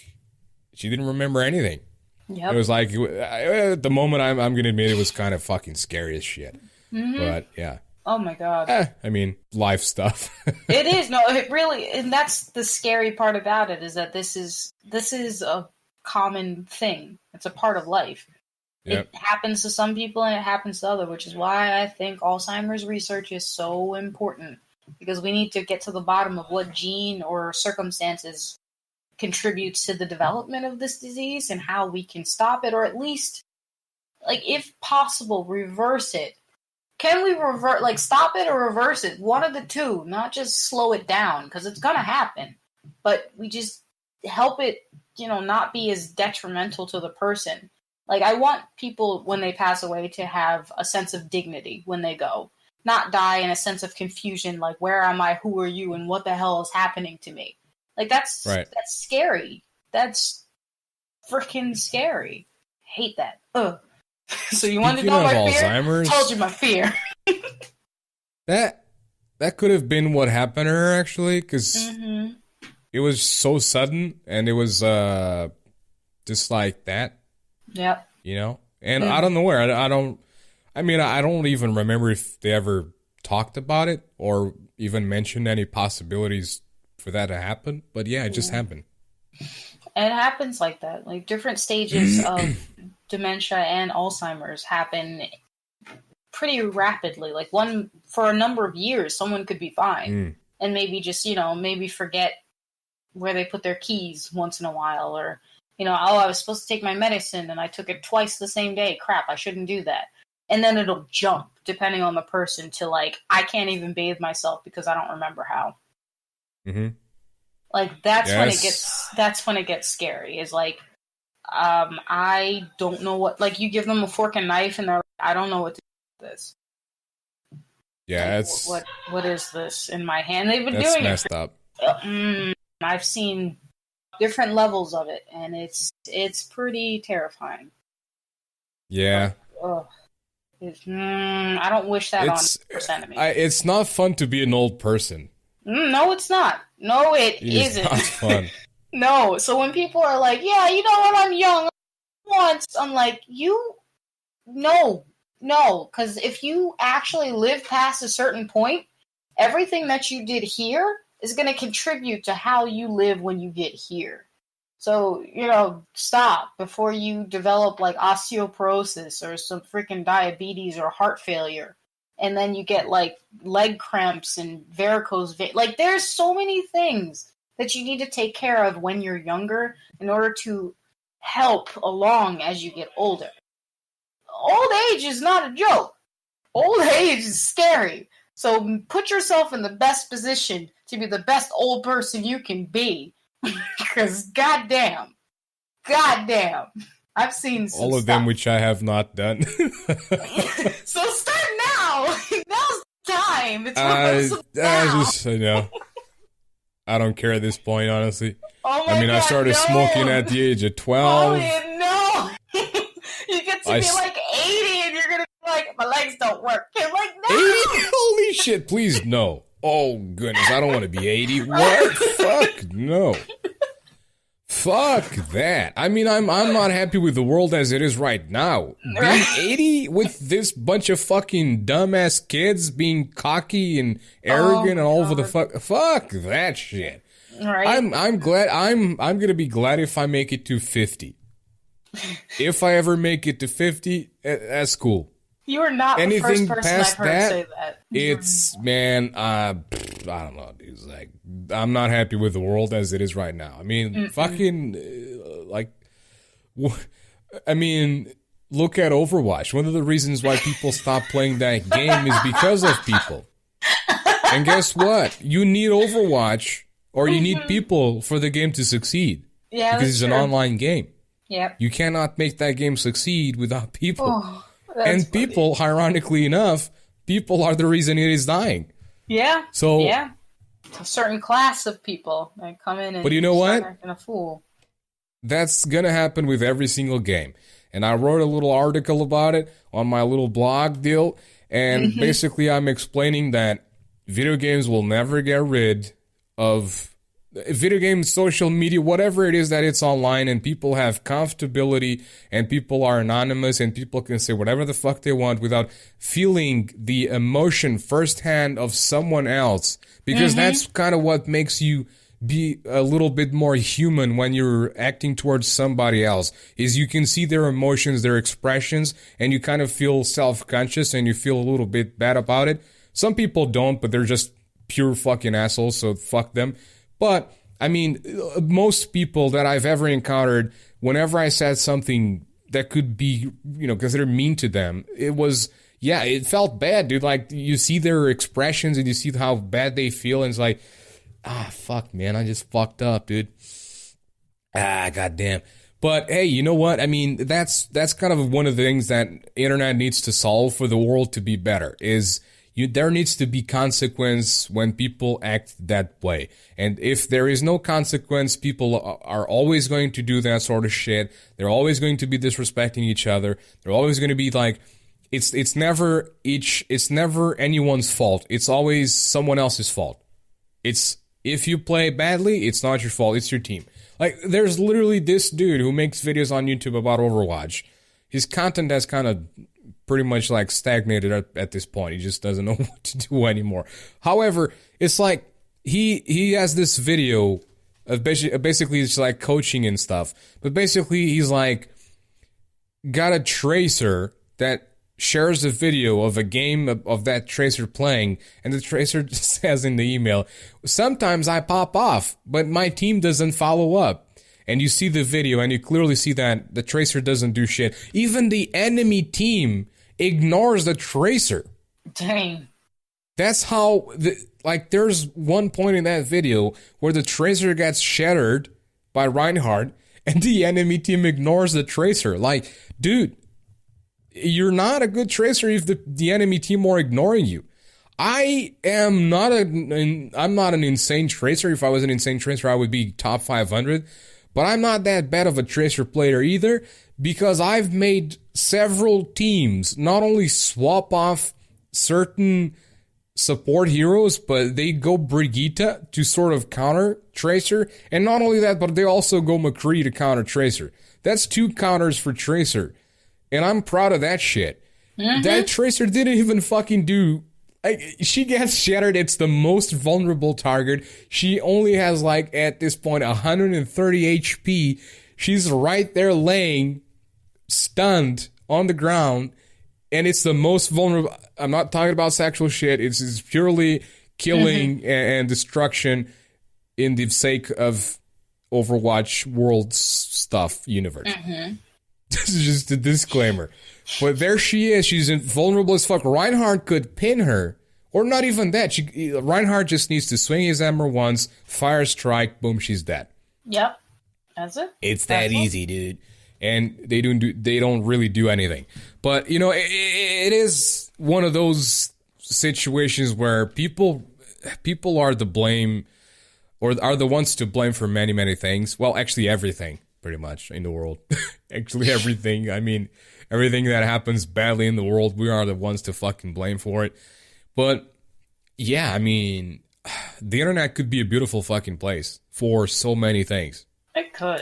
she didn't remember anything. It was like, at the moment, I'm going to admit it was kind of fucking scary as shit. But yeah. Oh my God. I mean, life stuff. It is. No, it really, and that's the scary part about it is that this is a common thing. It's a part of life. It happens to some people and it happens to others, which is why I think Alzheimer's research is so important because we need to get to the bottom of what gene or circumstances contributes to the development of this disease and how we can stop it or at least, like, if possible, reverse it. Can we stop it or reverse it? One of the two, not just slow it down, because it's going to happen. But we just help it, not be as detrimental to the person. Like, I want people, when they pass away, to have a sense of dignity when they go. Not die in a sense of confusion, like, where am I, who are you, and what the hell is happening to me? Like, that's scary. That's freaking scary. Hate that. Ugh. So you wanted to know my Alzheimer's, fear? I told you my fear. That could have been what happened to her, actually, because it was so sudden, and it was just like that. Yep. And I don't know where. I don't even remember if they ever talked about it or even mentioned any possibilities for that to happen. But yeah, it just happened. And it happens like that. Like different stages of dementia and Alzheimer's happen pretty rapidly. Like one for a number of years, someone could be fine and maybe just, maybe forget where they put their keys once in a while, or, I was supposed to take my medicine and I took it twice the same day. Crap, I shouldn't do that. And then it'll jump, depending on the person, to like, I can't even bathe myself because I don't remember how. Mm-hmm. Like that's when it gets scary. Is like, I don't know what. Like you give them a fork and knife, and they're like, I don't know what to do with this. Yeah, like, it's what is this in my hand? They've been that's doing messed it. up. I've seen different levels of it, and it's pretty terrifying. Yeah. I don't wish that on enemy. It's not fun to be an old person. No, it's not. No, it isn't. It's not fun. No. So when people are like, yeah, you know what, I'm young once, I'm like, no. Because if you actually live past a certain point, everything that you did here is going to contribute to how you live when you get here. So, stop before you develop like osteoporosis or some freaking diabetes or heart failure. And then you get like leg cramps and varicose veins. Like there's so many things that you need to take care of when you're younger in order to help along as you get older. Old age is not a joke. Old age is scary. So put yourself in the best position to be the best old person you can be. Because goddamn, I've seen some all of stuff. them which I have not done. So start now. Now's the time. It's I don't care at this point, honestly. Oh my God, I started smoking at the age of 12. Oh, no. You get to be like 80 and you're gonna be like, my legs don't work. You're like, no. 80? Holy shit! Please no. Oh goodness, I don't want to be 80. What? Fuck no. Fuck that. I'm not happy with the world as it is right now. Being 80 with this bunch of fucking dumbass kids being cocky and arrogant and all over the fuck that shit. Right. I'm glad I'm gonna be glad if I make it to 50. If I ever make it to 50, that's cool. You are not Anything the first person past I've heard say that. It's, man, I don't know, dude. It's like, I'm not happy with the world as it is right now. Fucking, look at Overwatch. One of the reasons why people stop playing that game is because of people. And guess what? You need Overwatch, or you need people for the game to succeed. Yeah, because it's an online game. Yep. You cannot make that game succeed without people. Oh, and people, ironically enough, people are the reason it is dying. Yeah. So yeah, a certain class of people that come in and but you know what? acting a fool. That's gonna happen with every single game. And I wrote a little article about it on my little blog deal. And basically I'm explaining that video games will never get rid of video games, social media, whatever it is that it's online, and people have comfortability, and people are anonymous, and people can say whatever the fuck they want without feeling the emotion firsthand of someone else, because that's kind of what makes you be a little bit more human when you're acting towards somebody else, is you can see their emotions, their expressions, and you kind of feel self-conscious, and you feel a little bit bad about it. Some people don't, but they're just pure fucking assholes, so fuck them. But, most people that I've ever encountered, whenever I said something that could be, considered mean to them, it felt bad, dude. Like, you see their expressions and you see how bad they feel, and it's like, fuck, man, I just fucked up, dude. Goddamn. But, hey, you know what? That's kind of one of the things that internet needs to solve for the world to be better, is there needs to be consequence when people act that way. And if there is no consequence, people are always going to do that sort of shit. They're always going to be disrespecting each other. They're always going to be like, it's never anyone's fault. It's always someone else's fault. If you play badly, it's not your fault. It's your team. Like, there's literally this dude who makes videos on YouTube about Overwatch. His content has kind of pretty much like stagnated at this point. He just doesn't know what to do anymore. However, it's like he has this video of basically it's like coaching and stuff. But basically he's like got a tracer that shares a video of a game of that tracer playing, and the tracer says in the email, sometimes I pop off, but my team doesn't follow up. And you see the video, and you clearly see that the tracer doesn't do shit. Even the enemy team ignores the tracer. Dang. That's how, there's one point in that video where the tracer gets shattered by Reinhardt, and the enemy team ignores the tracer. Like, dude, you're not a good tracer if the enemy team are ignoring you. I'm not an insane tracer. If I was an insane tracer, I would be top 500. But I'm not that bad of a tracer player either, because I've made several teams not only swap off certain support heroes, but they go Brigitte to sort of counter Tracer. And not only that, but they also go McCree to counter Tracer. That's 2 counters for Tracer. And I'm proud of that shit. Mm-hmm. That Tracer didn't even fucking do... she gets shattered. It's the most vulnerable target. She only has, at this point, 130 HP. She's right there laying, stunned, on the ground. And it's the most vulnerable... I'm not talking about sexual shit. It's purely killing and destruction in the sake of Overwatch world stuff universe. Mm-hmm. This is just a disclaimer. But there she is. She's vulnerable as fuck. Reinhardt could pin her. Or not even that. Reinhardt just needs to swing his hammer once, fire strike, boom, she's dead. Yep. That's it. It's that easy, dude. And they don't really do anything. But, it is one of those situations where people are to blame, or are the ones to blame for many, many things. Well, actually everything, pretty much, in the world. Actually everything. I mean, everything that happens badly in the world, we are the ones to fucking blame for it. But, yeah, I mean, the internet could be a beautiful fucking place for so many things. It could.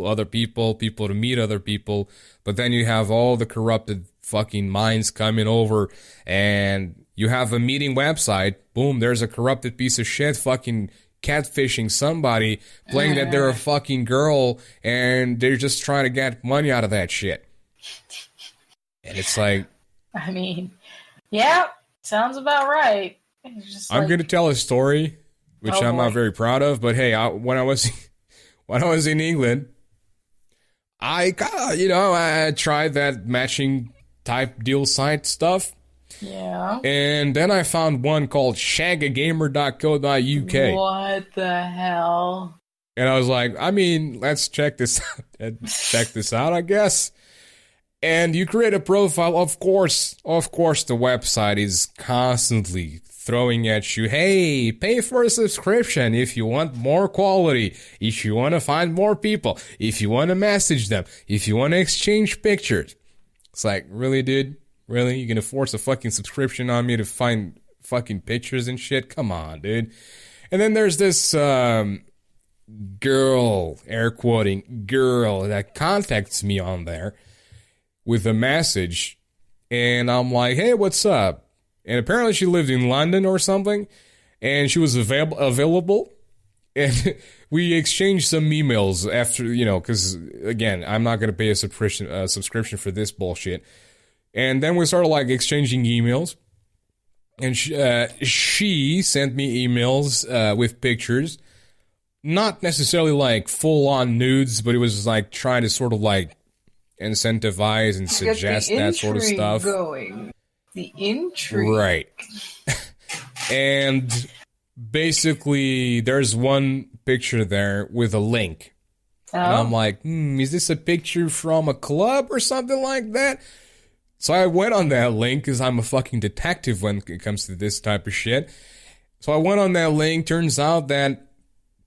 Other people to meet other people. But then you have all the corrupted fucking minds coming over, and you have a meeting website. Boom, there's a corrupted piece of shit fucking catfishing somebody, playing that they're a fucking girl, and they're just trying to get money out of that shit. And it's like... I mean, yeah, sounds about right. I'm going to tell a story, which I'm not very proud of, but hey, when I was in England, I tried that matching type deal site stuff. Yeah. And then I found one called shagagamer.co.uk. What the hell? And I was like, let's check this out, I guess. And you create a profile. Of course, the website is constantly throwing at you, hey, pay for a subscription if you want more quality, if you want to find more people, if you want to message them, if you want to exchange pictures. It's like, really, dude? Really? You're going to force a fucking subscription on me to find fucking pictures and shit? Come on, dude. And then there's this girl, air quoting, girl, that contacts me on there with a message. And I'm like, hey, what's up? And apparently she lived in London or something, and she was available, and we exchanged some emails after, because, again, I'm not going to pay a subscription for this bullshit. And then we started, exchanging emails, and she sent me emails with pictures, not necessarily, full-on nudes, but it was, trying to sort of, incentivize and suggest that sort of stuff. Going. The intrigue. Right. And basically, there's one picture there with a link. Oh. And I'm like, is this a picture from a club or something like that? So I went on that link, because I'm a fucking detective when it comes to this type of shit. So I went on that link. Turns out that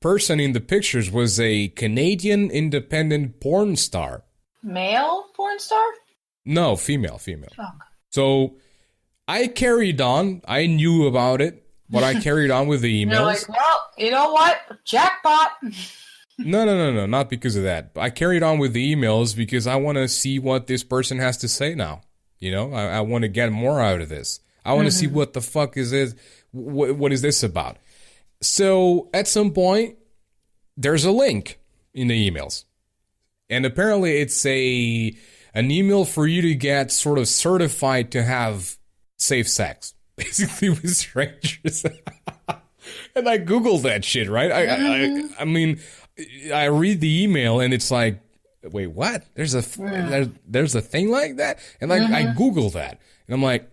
person in the pictures was a Canadian independent porn star. Male porn star? No, female. Oh. So I carried on. I knew about it, but I carried on with the emails. You're like, well, you know what? Jackpot. No, not because of that. I carried on with the emails because I want to see what this person has to say now. You know, I want to get more out of this. I want to see what the fuck is this? What is this about? So at some point, there's a link in the emails. And apparently it's an email for you to get sort of certified to have safe sex, basically with strangers. And I Googled that shit, right? I mean, I read the email and it's like, wait, what? There's a thing like that? And I Googled that. And I'm like,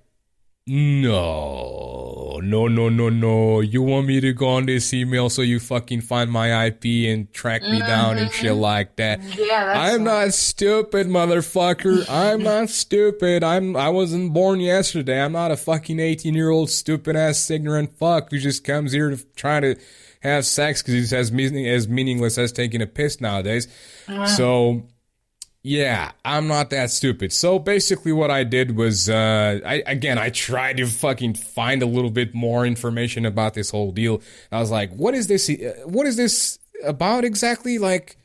no. You want me to go on this email so you fucking find my IP and track me down and shit like that? Yeah, I'm not stupid, motherfucker. I'm not stupid. I wasn't born yesterday. I'm not a fucking 18-year-old stupid ass ignorant fuck who just comes here to try to have sex because he's as meaningless as taking a piss nowadays. So yeah, I'm not that stupid. So basically what I did was, I tried to fucking find a little bit more information about this whole deal. I was like, what is this about exactly? Like,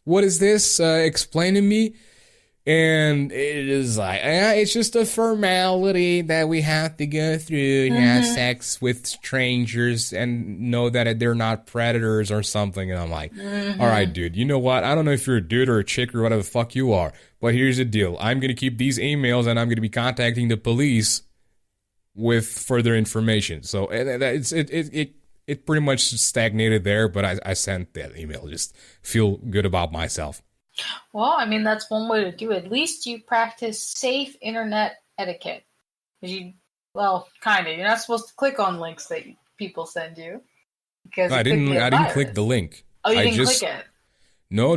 what is this? Explain to me. And it is like, it's just a formality that we have to go through and have sex with strangers and know that they're not predators or something. And I'm like, all right, dude, you know what? I don't know if you're a dude or a chick or whatever the fuck you are, but here's the deal. I'm going to keep these emails and I'm going to be contacting the police with further information. So it pretty much stagnated there, but I sent that email. Just feel good about myself. Well, I mean, that's one way to do it. At least you practice safe internet etiquette. Kind of. You're not supposed to click on links that people send you. Because I didn't click the link. Oh, you didn't click it? No.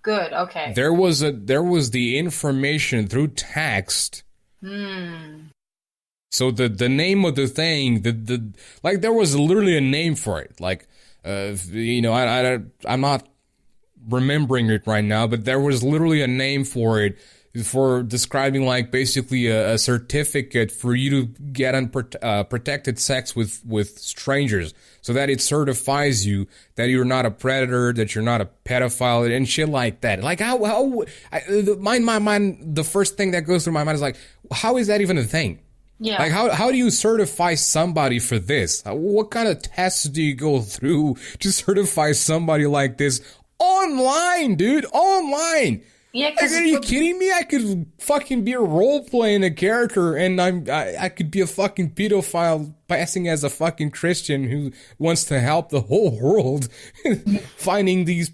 Good, okay. There was the information through text. So the name of the thing, there was literally a name for it. Like, I'm not remembering it right now, but there was literally a name for it, for describing like basically a certificate for you to get protected sex with strangers, so that it certifies you that you're not a predator, that you're not a pedophile and shit like that. Like my mind, the first thing that goes through my mind is like, how is that even a thing? Yeah. Like, how do you certify somebody for this? What kind of tests do you go through to certify somebody like this? Online, dude. Online. Yeah, like, are you kidding me? I could fucking be a role playing a character, and I could be a fucking pedophile passing as a fucking Christian who wants to help the whole world, finding these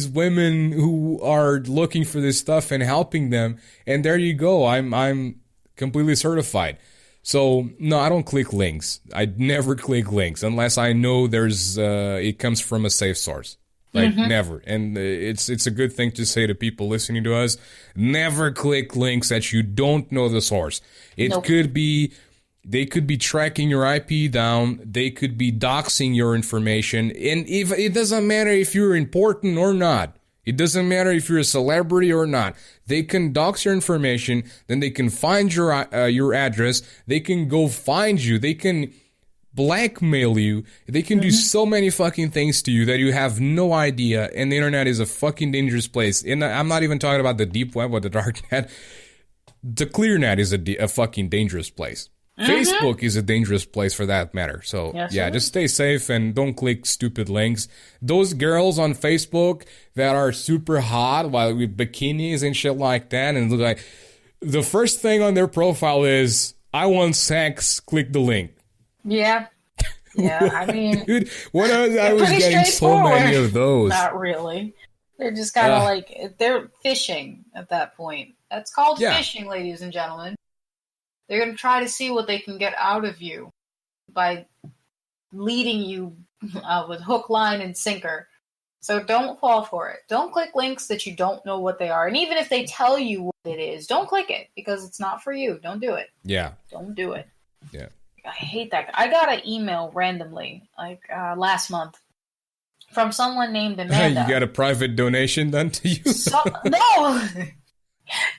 women who are looking for this stuff and helping them. And there you go. I'm completely certified. So no, I don't click links. I never click links unless I know it comes from a safe source. Like, never. And it's a good thing to say to people listening to us. Never click links that you don't know the source. They could be tracking your IP down. They could be doxing your information. And it doesn't matter if you're important or not. It doesn't matter if you're a celebrity or not. They can dox your information. Then they can find your address. They can go find you. They can blackmail you. They can do so many fucking things to you that you have no idea. And the internet is a fucking dangerous place. And I'm not even talking about the deep web or the dark net. The clear net is a fucking dangerous place. Facebook is a dangerous place for that matter. So just stay safe and don't click stupid links. Those girls on Facebook that are super hot with bikinis and shit like that, and look like the first thing on their profile is, I want sex, click the link. Yeah. I mean, dude, I was getting so many of those. Not really. They're just kind of they're fishing at that point. That's called fishing, ladies and gentlemen. They're going to try to see what they can get out of you by leading you with hook, line, and sinker. So don't fall for it. Don't click links that you don't know what they are. And even if they tell you what it is, don't click it because it's not for you. Don't do it. Yeah. Don't do it. Yeah. I hate that. I got an email randomly, last month, from someone named Amanda. You got a private donation done to you?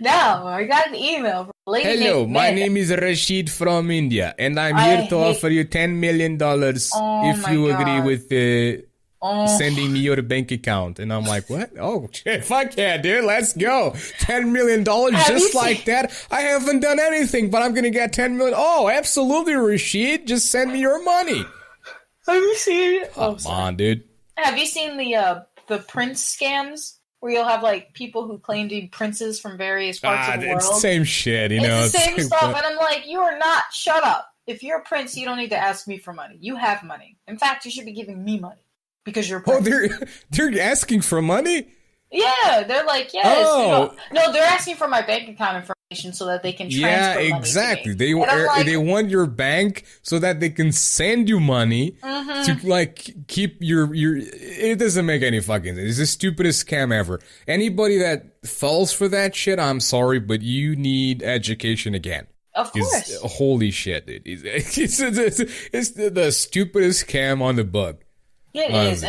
No, I got an email from a lady Hello, named my Amanda. name is Rashid from India, and I'm here to offer you $10 million if you agree with the sending me your bank account. And I'm like, what? Oh, shit, fuck yeah, dude, let's go. $10 million just like that. I haven't done anything, but I'm going to get $10 million. Oh, absolutely, Rashid. Just send me your money. Have you seen? Come on, dude. Have you seen the prince scams? Where you'll have, like, people who claim to be princes from various parts of the world. It's the same shit, It's know. the same stuff, and I'm like, you are not, shut up. If you're a prince, you don't need to ask me for money. You have money. In fact, you should be giving me money. Because you're a prince. Oh, they're asking for money? Yeah, they're like, yes. Oh. No, they're asking for my bank account information so that they can transfer money exactly. to me. They want your bank so that they can send you money to, like, keep your... It doesn't make any fucking sense. It's the stupidest scam ever. Anybody that falls for that shit, I'm sorry, but you need education again. Of course. Holy shit, dude. It's the stupidest scam on the book. Yeah, it is.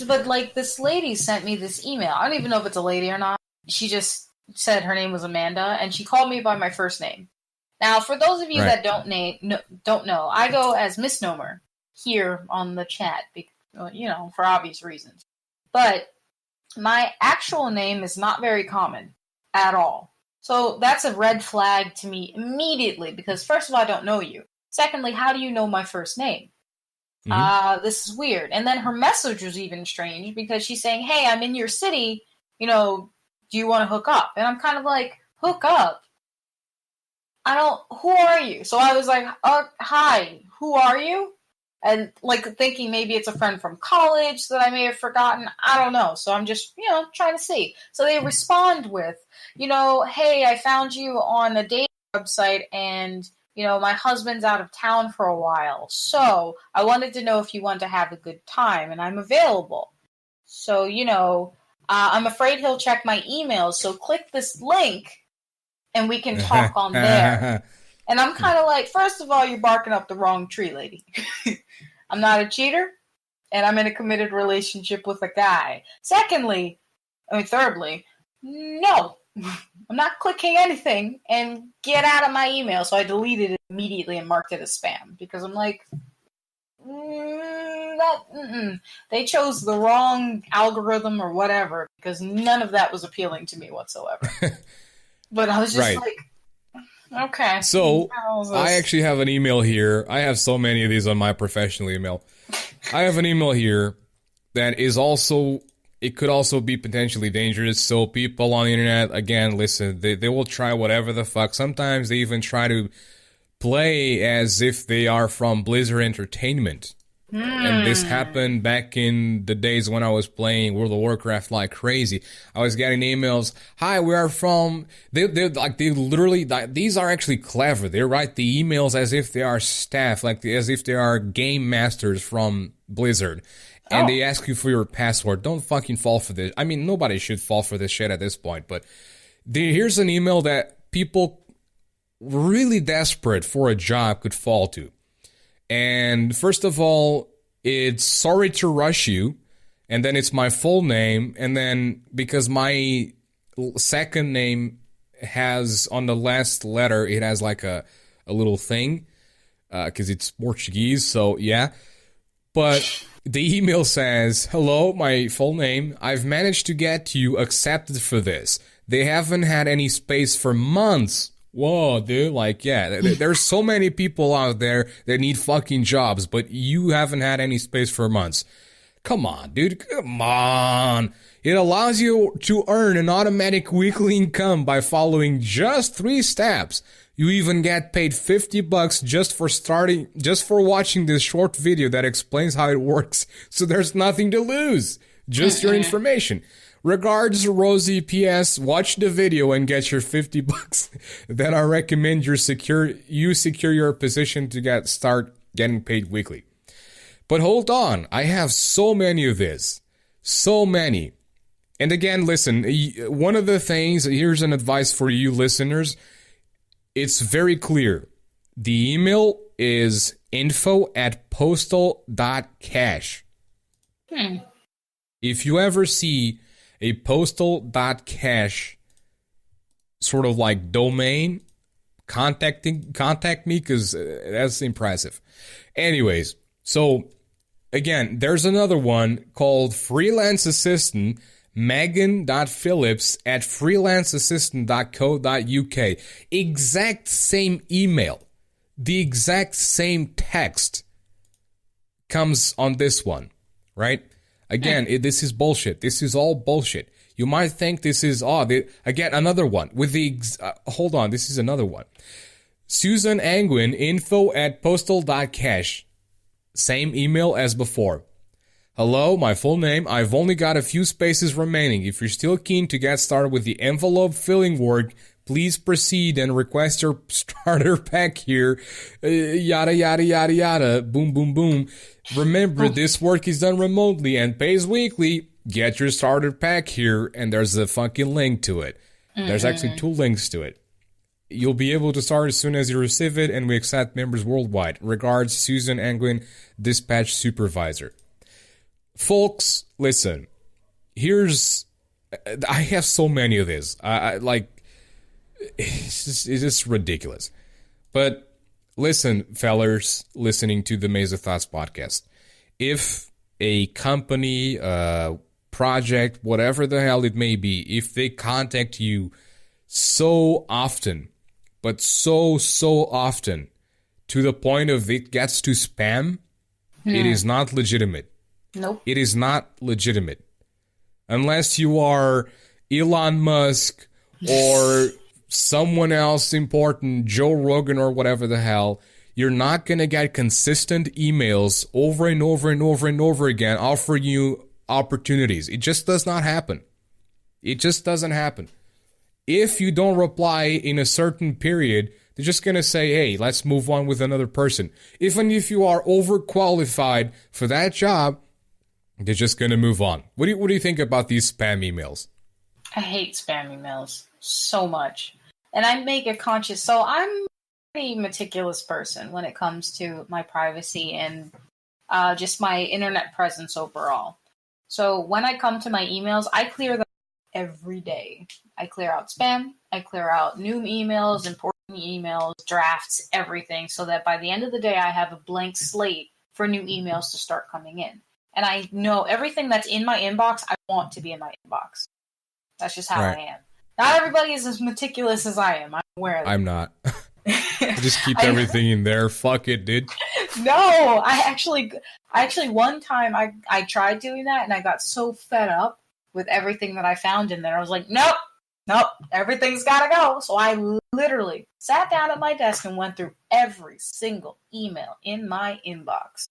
But, like, this lady sent me this email. I don't even know if it's a lady or not. She just said her name was Amanda, and she called me by my first name. Now, for those of you that don't know, I go as Misnomer here on the chat, for obvious reasons. But my actual name is not very common at all. So that's a red flag to me immediately, because first of all, I don't know you. Secondly, how do you know my first name? This is weird. And then her message was even strange because she's saying, hey, I'm in your city, do you want to hook up? And I'm kind of like, hook up? Who are you? So I was like, hi, who are you? And like thinking maybe it's a friend from college that I may have forgotten. I don't know. So I'm just, trying to see. So they respond with, hey, I found you on a dating website and my husband's out of town for a while, so I wanted to know if you want to have a good time, and I'm available. So, I'm afraid he'll check my emails, so click this link, and we can talk on there. And I'm kind of like, first of all, you're barking up the wrong tree, lady. I'm not a cheater, and I'm in a committed relationship with a guy. Thirdly, no. I'm not clicking anything, and get out of my email. So I deleted it immediately and marked it as spam because I'm like, they chose the wrong algorithm or whatever because none of that was appealing to me whatsoever. But I was just like, okay. So I actually have an email here. I have so many of these on my professional email. I have an email here that is also... It could also be potentially dangerous, so people on the internet, again, listen, they will try whatever the fuck. Sometimes they even try to play as if they are from Blizzard Entertainment. And this happened back in the days when I was playing World of Warcraft like crazy. I was getting emails, hi, we are from... They literally, these are actually clever. They write the emails as if they are staff, as if they are game masters from Blizzard. And they ask you for your password. Don't fucking fall for this. I mean, nobody should fall for this shit at this point. But here's an email that people really desperate for a job could fall to. And first of all, it's sorry to rush you. And then it's my full name. And then because my second name has, on the last letter, it has like a little thing. Because it's Portuguese. So, yeah. But... The email says, hello, my full name. I've managed to get you accepted for this. They haven't had any space for months. Whoa, dude, there's so many people out there that need fucking jobs, but you haven't had any space for months. Come on, dude, come on. It allows you to earn an automatic weekly income by following just 3 steps. You even get paid $50 just for watching this short video that explains how it works. So there's nothing to lose. Just your information. Regards, Rosie, PS, watch the video and get your $50. Then I recommend you secure your position to start getting paid weekly. But hold on. I have so many of this. So many. And again, listen, one of the things, here's an advice for you listeners. It's very clear. The email is info@postal.cash. If you ever see a postal.cash sort of like domain, contact me because that's impressive. Anyways, so again, there's another one called Freelance Assistant, megan.phillips@freelanceassistant.co.uk. Exact same email. The exact same text comes on this one, right? Again, this is bullshit. This is all bullshit. You might think this is odd. Again, another one with the, hold on, this is another one. Susan Angwin, info@postal.cash. Same email as before. Hello, my full name. I've only got a few spaces remaining. If you're still keen to get started with the envelope filling work, please proceed and request your starter pack here. Yada, yada, yada, yada. Boom, boom, boom. Remember, this work is done remotely and pays weekly. Get your starter pack here, and there's a fucking link to it. There's actually 2 links to it. You'll be able to start as soon as you receive it, and we accept members worldwide. Regards, Susan Angwin, Dispatch Supervisor. Folks, listen. I have so many of this. It's just ridiculous. But listen, fellers, listening to the Maze of Thoughts podcast. If a company, project, whatever the hell it may be, if they contact you so often, but so often, to the point of it gets to spam, it is not legitimate. Nope. It is not legitimate. Unless you are Elon Musk or someone else important, Joe Rogan or whatever the hell, you're not going to get consistent emails over and over and over and over again offering you opportunities. It just does not happen. It just doesn't happen. If you don't reply in a certain period, they're just going to say, hey, let's move on with another person. Even if you are overqualified for that job, they're just going to move on. What do you think about these spam emails? I hate spam emails so much. And I make a conscious... So I'm a pretty meticulous person when it comes to my privacy and just my internet presence overall. So when I come to my emails, I clear them every day. I clear out spam. I clear out new emails, important emails, drafts, everything, so that by the end of the day, I have a blank slate for new emails to start coming in. And I know everything that's in my inbox, I want to be in my inbox. That's just how I am. Not everybody is as meticulous as I am. I'm aware of that. I'm not. I just keep everything in there. Fuck it, dude. No, I actually one time I tried doing that and I got so fed up with everything that I found in there. I was like, nope, everything's gotta go. So I literally sat down at my desk and went through every single email in my inbox.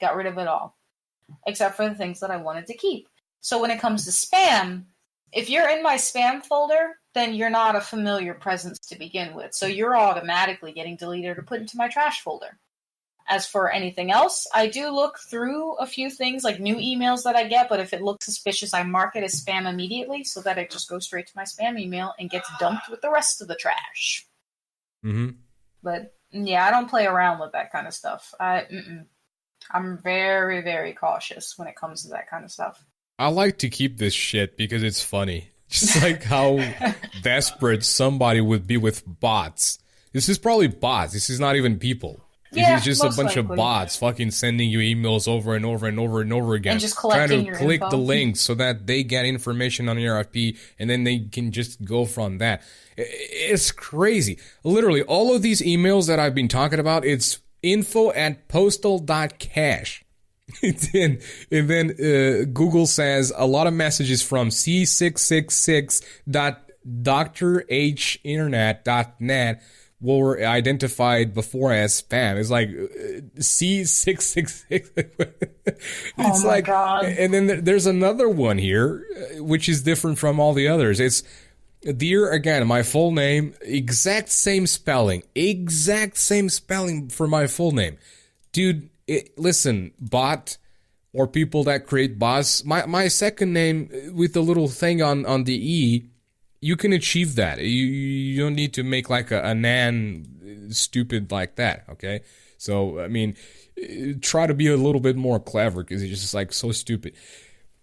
Got rid of it all. Except for the things that I wanted to keep. So when it comes to spam, if you're in my spam folder, then you're not a familiar presence to begin with. So you're automatically getting deleted or put into my trash folder. As for anything else, I do look through a few things, like new emails that I get, but if it looks suspicious, I mark it as spam immediately so that it just goes straight to my spam email and gets dumped with the rest of the trash. Mm-hmm. But yeah, I don't play around with that kind of stuff. I'm very, very cautious when it comes to that kind of stuff. I like to keep this shit because it's funny. Just like how desperate somebody would be with bots. This is probably bots. This is not even people. This is just a bunch of bots fucking sending you emails over and over and over and over again. And just collecting your click info. the links so that they get information on your RFP and then they can just go from that. It's crazy. Literally, all of these emails that I've been talking about, it's info@postal.cash. and then Google says a lot of messages from c666.drhinternet.net were identified before as spam. It's like C666. It's like, God. And then there's another one here, which is different from all the others. It's dear, again, my full name, exact same spelling for my full name. Dude, listen, bot or people that create bots, my second name with the little thing on the E, you can achieve that. You don't need to make like a nan stupid like that, okay? So, I mean, try to be a little bit more clever because it's just like so stupid.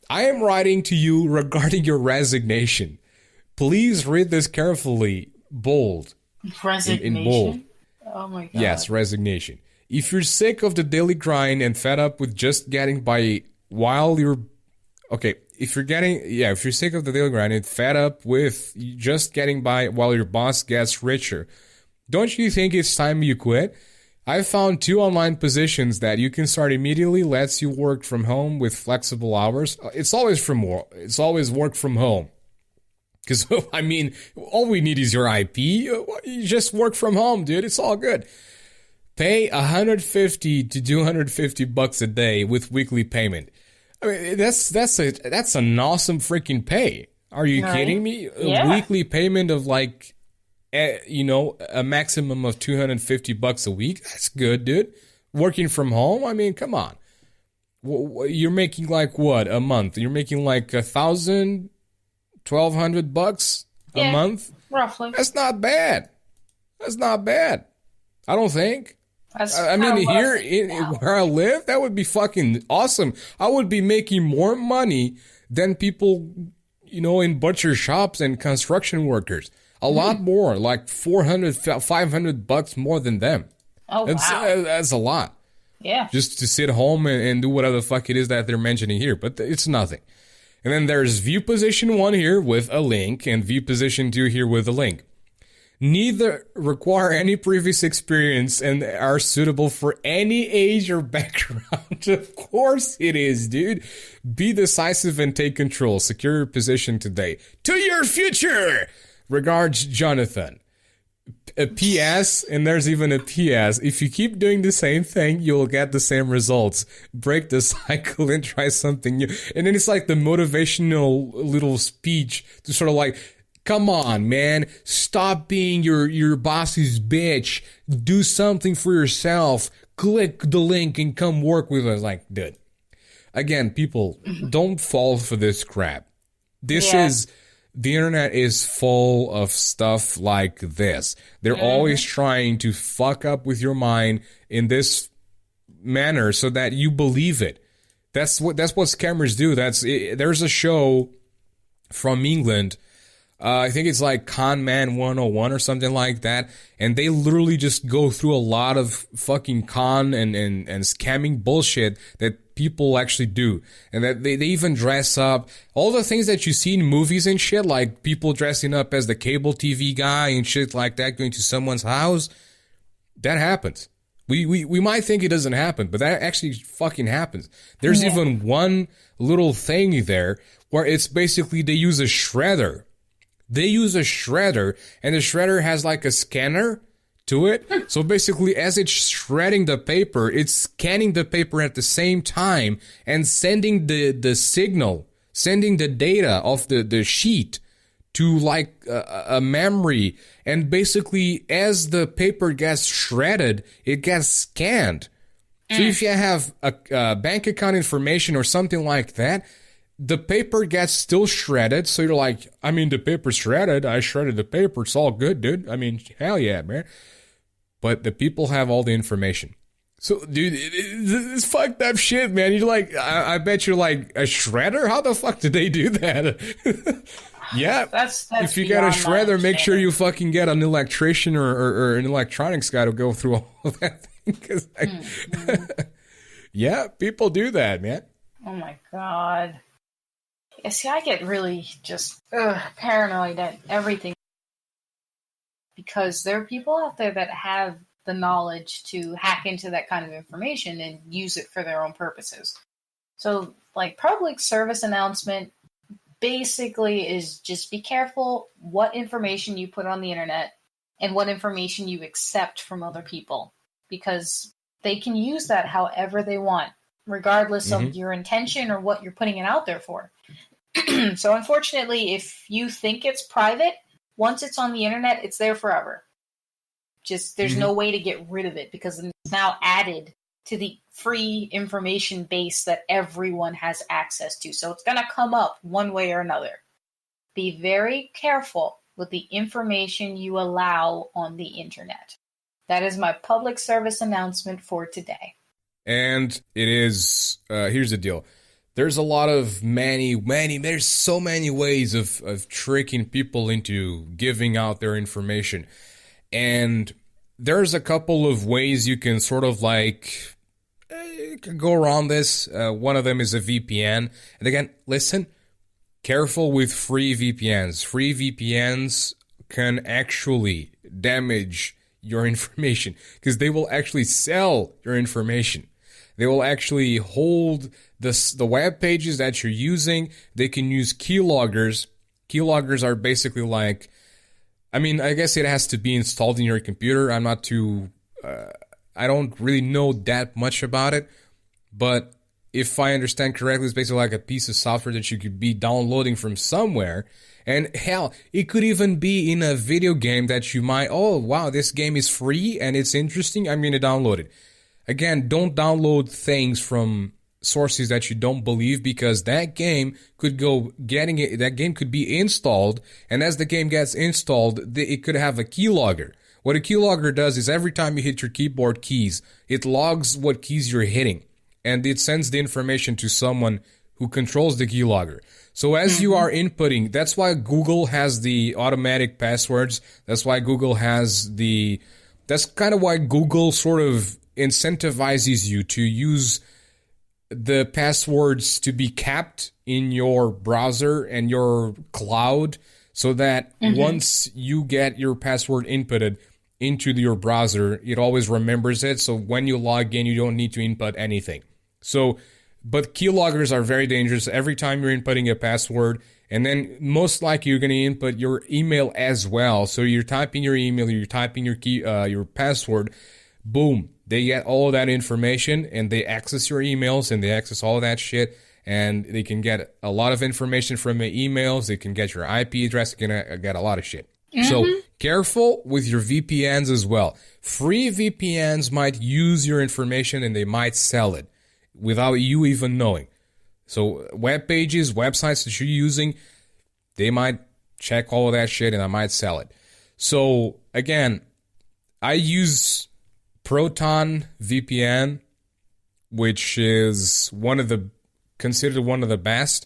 I am writing to you regarding your resignation. Please read this carefully. Bold. Resignation? In bold. Oh my God. Yes, resignation. If you're sick of the daily grind and fed up with just getting by while you're if you're sick of the daily grind and fed up with just getting by while your boss gets richer, don't you think it's time you quit? I found 2 online positions that you can start immediately, lets you work from home with flexible hours. It's always work from home. Because, I mean, all we need is your IP. You just work from home, dude. It's all good. Pay $150 to $250 a day with weekly payment. I mean, that's an awesome freaking pay. Are you kidding me? Yeah. A weekly payment of like, a maximum of $250 a week. That's good, dude. Working from home. I mean, come on. You're making like what a month? You're making like $1,000, $1,200 a month. Roughly. That's not bad. I don't think. I mean, where I live, that would be fucking awesome. I would be making more money than people, in butcher shops and construction workers. A lot more, like $400, $500 more than them. Oh, wow. That's a lot. Yeah. Just to sit home and do whatever the fuck it is that they're mentioning here. But it's nothing. And then there's view position 1 here with a link and view position 2 here with a link. Neither require any previous experience and are suitable for any age or background. Of course it is, dude. Be decisive and take control. Secure your position today. To your future! Regards, Jonathan. A PS, and there's even a PS. If you keep doing the same thing, you'll get the same results. Break the cycle and try something new. And then it's like the motivational little speech to sort of like, come on, man. Stop being your boss's bitch. Do something for yourself. Click the link and come work with us. Like, dude. Again, people, don't fall for this crap. The internet is full of stuff like this. They're always trying to fuck up with your mind in this manner so that you believe it. That's what scammers do. There's a show from England. I think it's like Con Man 101 or something like that. And they literally just go through a lot of fucking con and scamming bullshit that people actually do. And that they even dress up. All the things that you see in movies and shit, like people dressing up as the cable TV guy and shit like that, going to someone's house. That happens. We might think it doesn't happen, but that actually fucking happens. There's even one little thing there where it's basically they use a shredder. And the shredder has like a scanner to it. So basically, as it's shredding the paper, it's scanning the paper at the same time and sending the signal, sending the data of the sheet to like a memory. And basically, as the paper gets shredded, it gets scanned. So if you have a bank account information or something like that, the paper gets still shredded, so you're like, I mean, the paper's shredded. I shredded the paper. It's all good, dude. I mean, hell yeah, man. But the people have all the information. So, dude, it's fucked up shit, man. You're like, I bet you're like, a shredder? How the fuck did they do that? Yeah. That's if you get a shredder, make sure you fucking get an electrician or an electronics guy to go through all that thing. 'Cause yeah, people do that, man. Oh my god. Yeah, see, I get really just paranoid at everything because there are people out there that have the knowledge to hack into that kind of information and use it for their own purposes. So, like, public service announcement basically is just be careful what information you put on the internet and what information you accept from other people because they can use that however they want, regardless of your intention or what you're putting it out there for. So unfortunately, if you think it's private, once it's on the internet, it's there forever. Just there's no way to get rid of it because it's now added to the free information base that everyone has access to. So it's going to come up one way or another. Be very careful with the information you allow on the internet. That is my public service announcement for today. And it is, here's the deal. There's a lot of there's so many ways of tricking people into giving out their information. And there's a couple of ways you can sort of like go around this. One of them is a VPN. And again, listen, careful with free VPNs. Free VPNs can actually damage your information because they will actually sell your information. They will actually hold the web pages that you're using. They can use keyloggers. Keyloggers are basically like, I mean, I guess it has to be installed in your computer. I'm not too, I don't really know that much about it, but if I understand correctly, it's basically like a piece of software that you could be downloading from somewhere. And hell, it could even be in a video game that you might, oh, wow, this game is free and it's interesting, I'm going to download it. Again, don't download things from sources that you don't believe, because that game could that game could be installed, and as the game gets installed, it could have a keylogger. What a keylogger does is every time you hit your keyboard keys, it logs what keys you're hitting, and it sends the information to someone who controls the keylogger. So as you are inputting, that's why Google has the automatic passwords. That's why Google has that's kind of why Google sort of incentivizes you to use the passwords to be capped in your browser and your cloud, so that once you get your password inputted into your browser, it always remembers it. So when you log in, you don't need to input anything. So, but keyloggers are very dangerous. Every time you're inputting a password, and then most likely you're going to input your email as well. So you're typing your email, you're typing your your password, boom. They get all of that information, and they access your emails, and they access all of that shit, and they can get a lot of information from your emails. They can get your IP address. They can get a lot of shit. So careful with your VPNs as well. Free VPNs might use your information, and they might sell it without you even knowing. So web pages, websites that you're using, they might check all of that shit, and I might sell it. So again, I use Proton VPN, which is considered one of the best.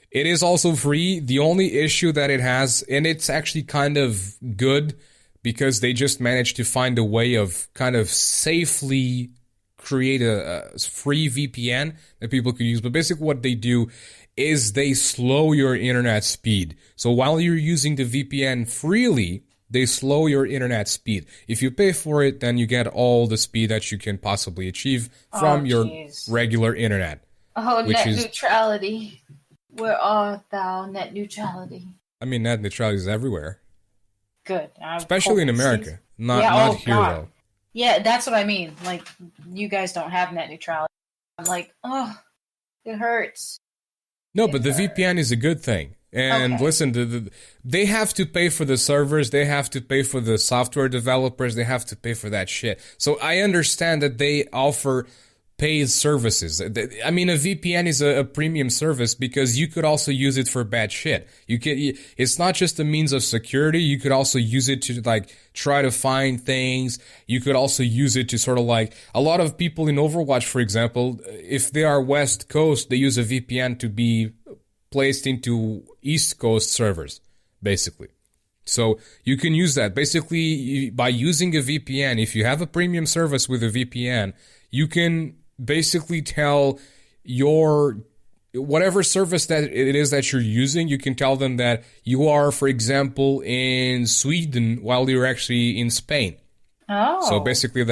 It is also free. The only issue that it has, and it's actually kind of good because they just managed to find a way of kind of safely create a free VPN that people could use. But basically what they do is they slow your internet speed. So while you're using the VPN freely, they slow your internet speed. If you pay for it, then you get all the speed that you can possibly achieve from your regular internet. Oh, net neutrality. Where art thou, net neutrality? I mean, net neutrality is everywhere. Good. Especially in America. Not here, though. Yeah, that's what I mean. Like, you guys don't have net neutrality. I'm like, oh, it hurts. No, but the VPN is a good thing. And listen, they have to pay for the servers, they have to pay for the software developers, they have to pay for that shit. So I understand that they offer paid services. I mean, a VPN is a premium service because you could also use it for bad shit. It's not just a means of security, you could also use it to like try to find things. You could also use it to sort of like, a lot of people in Overwatch, for example, if they are West Coast, they use a VPN to be placed into East Coast servers, basically. So you can use that. Basically, by using a VPN, if you have a premium service with a VPN, you can basically tell your whatever service that it is that you're using, you can tell them that you are, for example, in Sweden while you're actually in Spain. Oh. So basically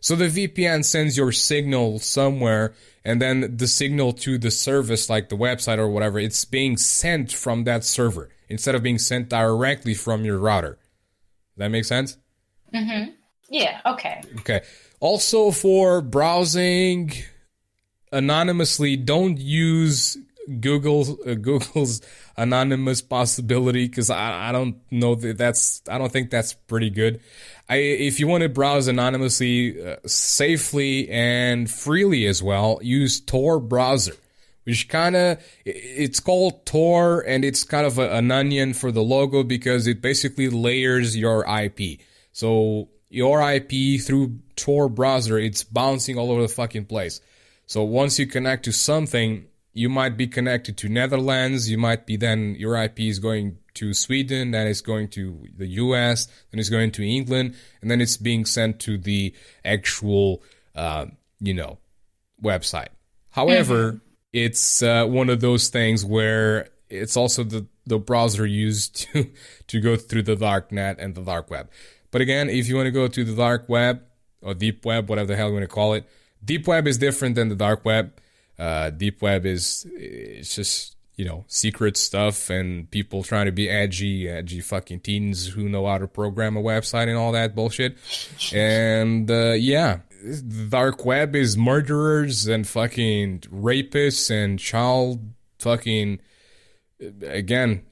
so the VPN sends your signal somewhere, and then the signal to the service, like the website or whatever, it's being sent from that server instead of being sent directly from your router. Does that make sense? Mm-hmm. Yeah, okay. Okay. Also, for browsing anonymously, don't use Google's anonymous possibility, because I don't know I don't think that's pretty good. If you want to browse anonymously, safely and freely as well, use Tor browser, which it's called Tor, and it's kind of an onion for the logo because it basically layers your IP. So your IP through Tor browser, it's bouncing all over the fucking place. So once you connect to something, you might be connected to Netherlands, you might be then, your IP is going to Sweden, then it's going to the US, then it's going to England, and then it's being sent to the actual, website. However, it's one of those things where it's also the browser used to go through the dark net and the dark web. But again, if you want to go to the dark web, or deep web, whatever the hell you want to call it, deep web is different than the dark web. Deep web it's just, secret stuff and people trying to be edgy fucking teens who know how to program a website and all that bullshit. And, the dark web is murderers and fucking rapists and child fucking, again,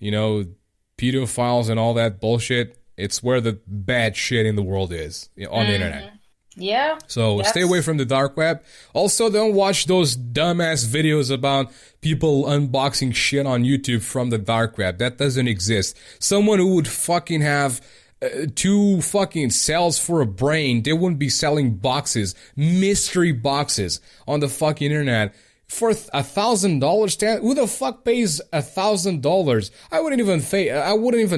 pedophiles and all that bullshit. It's where the bad shit in the world is, on the internet. Yeah. So stay away from the dark web. Also, don't watch those dumbass videos about people unboxing shit on YouTube from the dark web. That doesn't exist. Someone who would fucking have 2 fucking cells for a brain, they wouldn't be selling boxes, mystery boxes on the fucking internet for $1,000. Who the fuck pays $1,000? I wouldn't even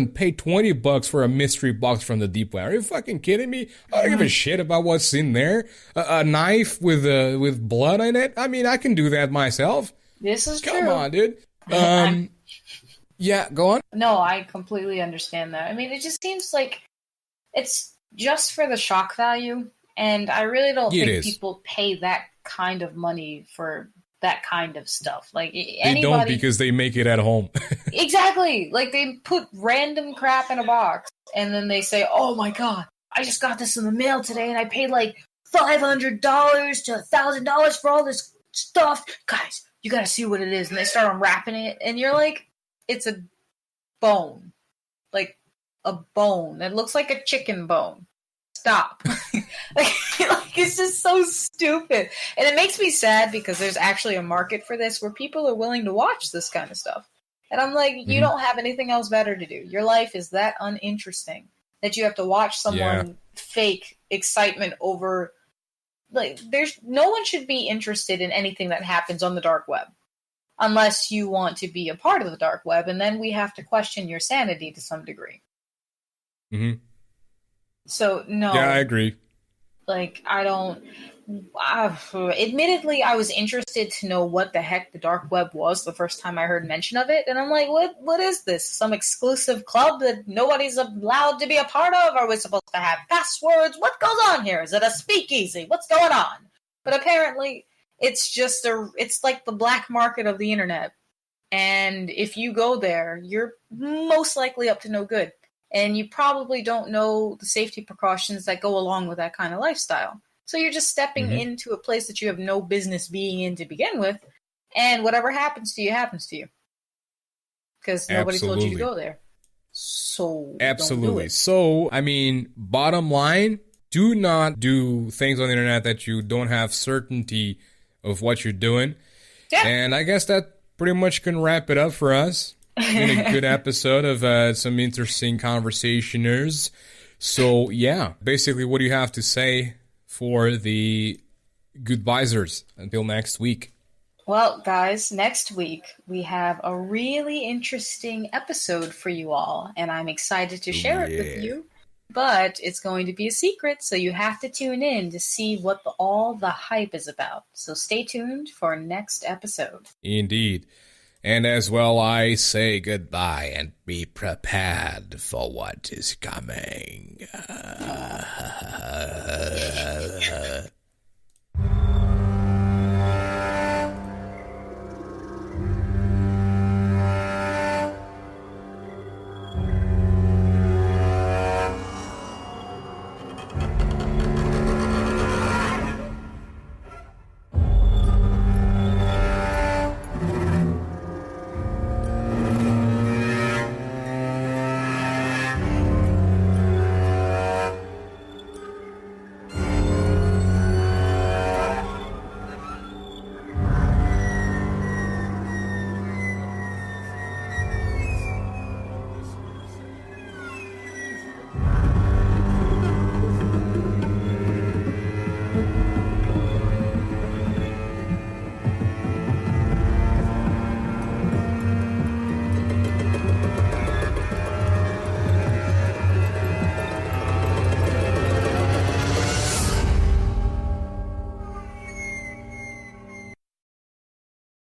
pay $20 for a mystery box from the deep web. Are you fucking kidding me? I don't give a shit about what's in there. A knife with blood in it. I mean, I can do that myself. This is Come true. on, dude. Yeah, go on. No, I completely understand that. I mean, it just seems like it's just for the shock value, and I really don't think people pay that kind of money for that kind of stuff. Like, they don't, because they make it at home. Exactly. Like, they put random crap in a box, and then they say, "Oh my god, I just got this in the mail today, and I paid like $500 to $1,000 for all this stuff. Guys, you gotta see what it is." And they start unwrapping it, and you're like, it's a bone. Like, a bone. It looks like a chicken bone. Stop. like, it's just so stupid. And it makes me sad because there's actually a market for this where people are willing to watch this kind of stuff. And I'm like, you don't have anything else better to do. Your life is that uninteresting that you have to watch someone fake excitement over. Like, no one should be interested in anything that happens on the dark web. Unless you want to be a part of the dark web, and then we have to question your sanity to some degree. Mm-hmm. So, no. Yeah, I agree. Like, admittedly, I was interested to know what the heck the dark web was the first time I heard mention of it, and I'm like, what is this? Some exclusive club that nobody's allowed to be a part of? Are we supposed to have passwords? What goes on here? Is it a speakeasy? What's going on? But apparently, it's like the black market of the internet. And if you go there, you're most likely up to no good. And you probably don't know the safety precautions that go along with that kind of lifestyle. So you're just stepping into a place that you have no business being in to begin with. And whatever happens to you, happens to you. Because nobody told you to go there. So absolutely. Don't do it. So, I mean, bottom line, do not do things on the internet that you don't have certainty of what you're doing. Yeah. And I guess that pretty much can wrap it up for us. Been a good episode of some interesting conversationers. So, yeah, basically what do you have to say for the goodbyesers until next week? Well, guys, next week we have a really interesting episode for you all, and I'm excited to share it with you. But it's going to be a secret, so you have to tune in to see what all the hype is about. So stay tuned for our next episode. Indeed. And as well, I say goodbye and be prepared for what is coming.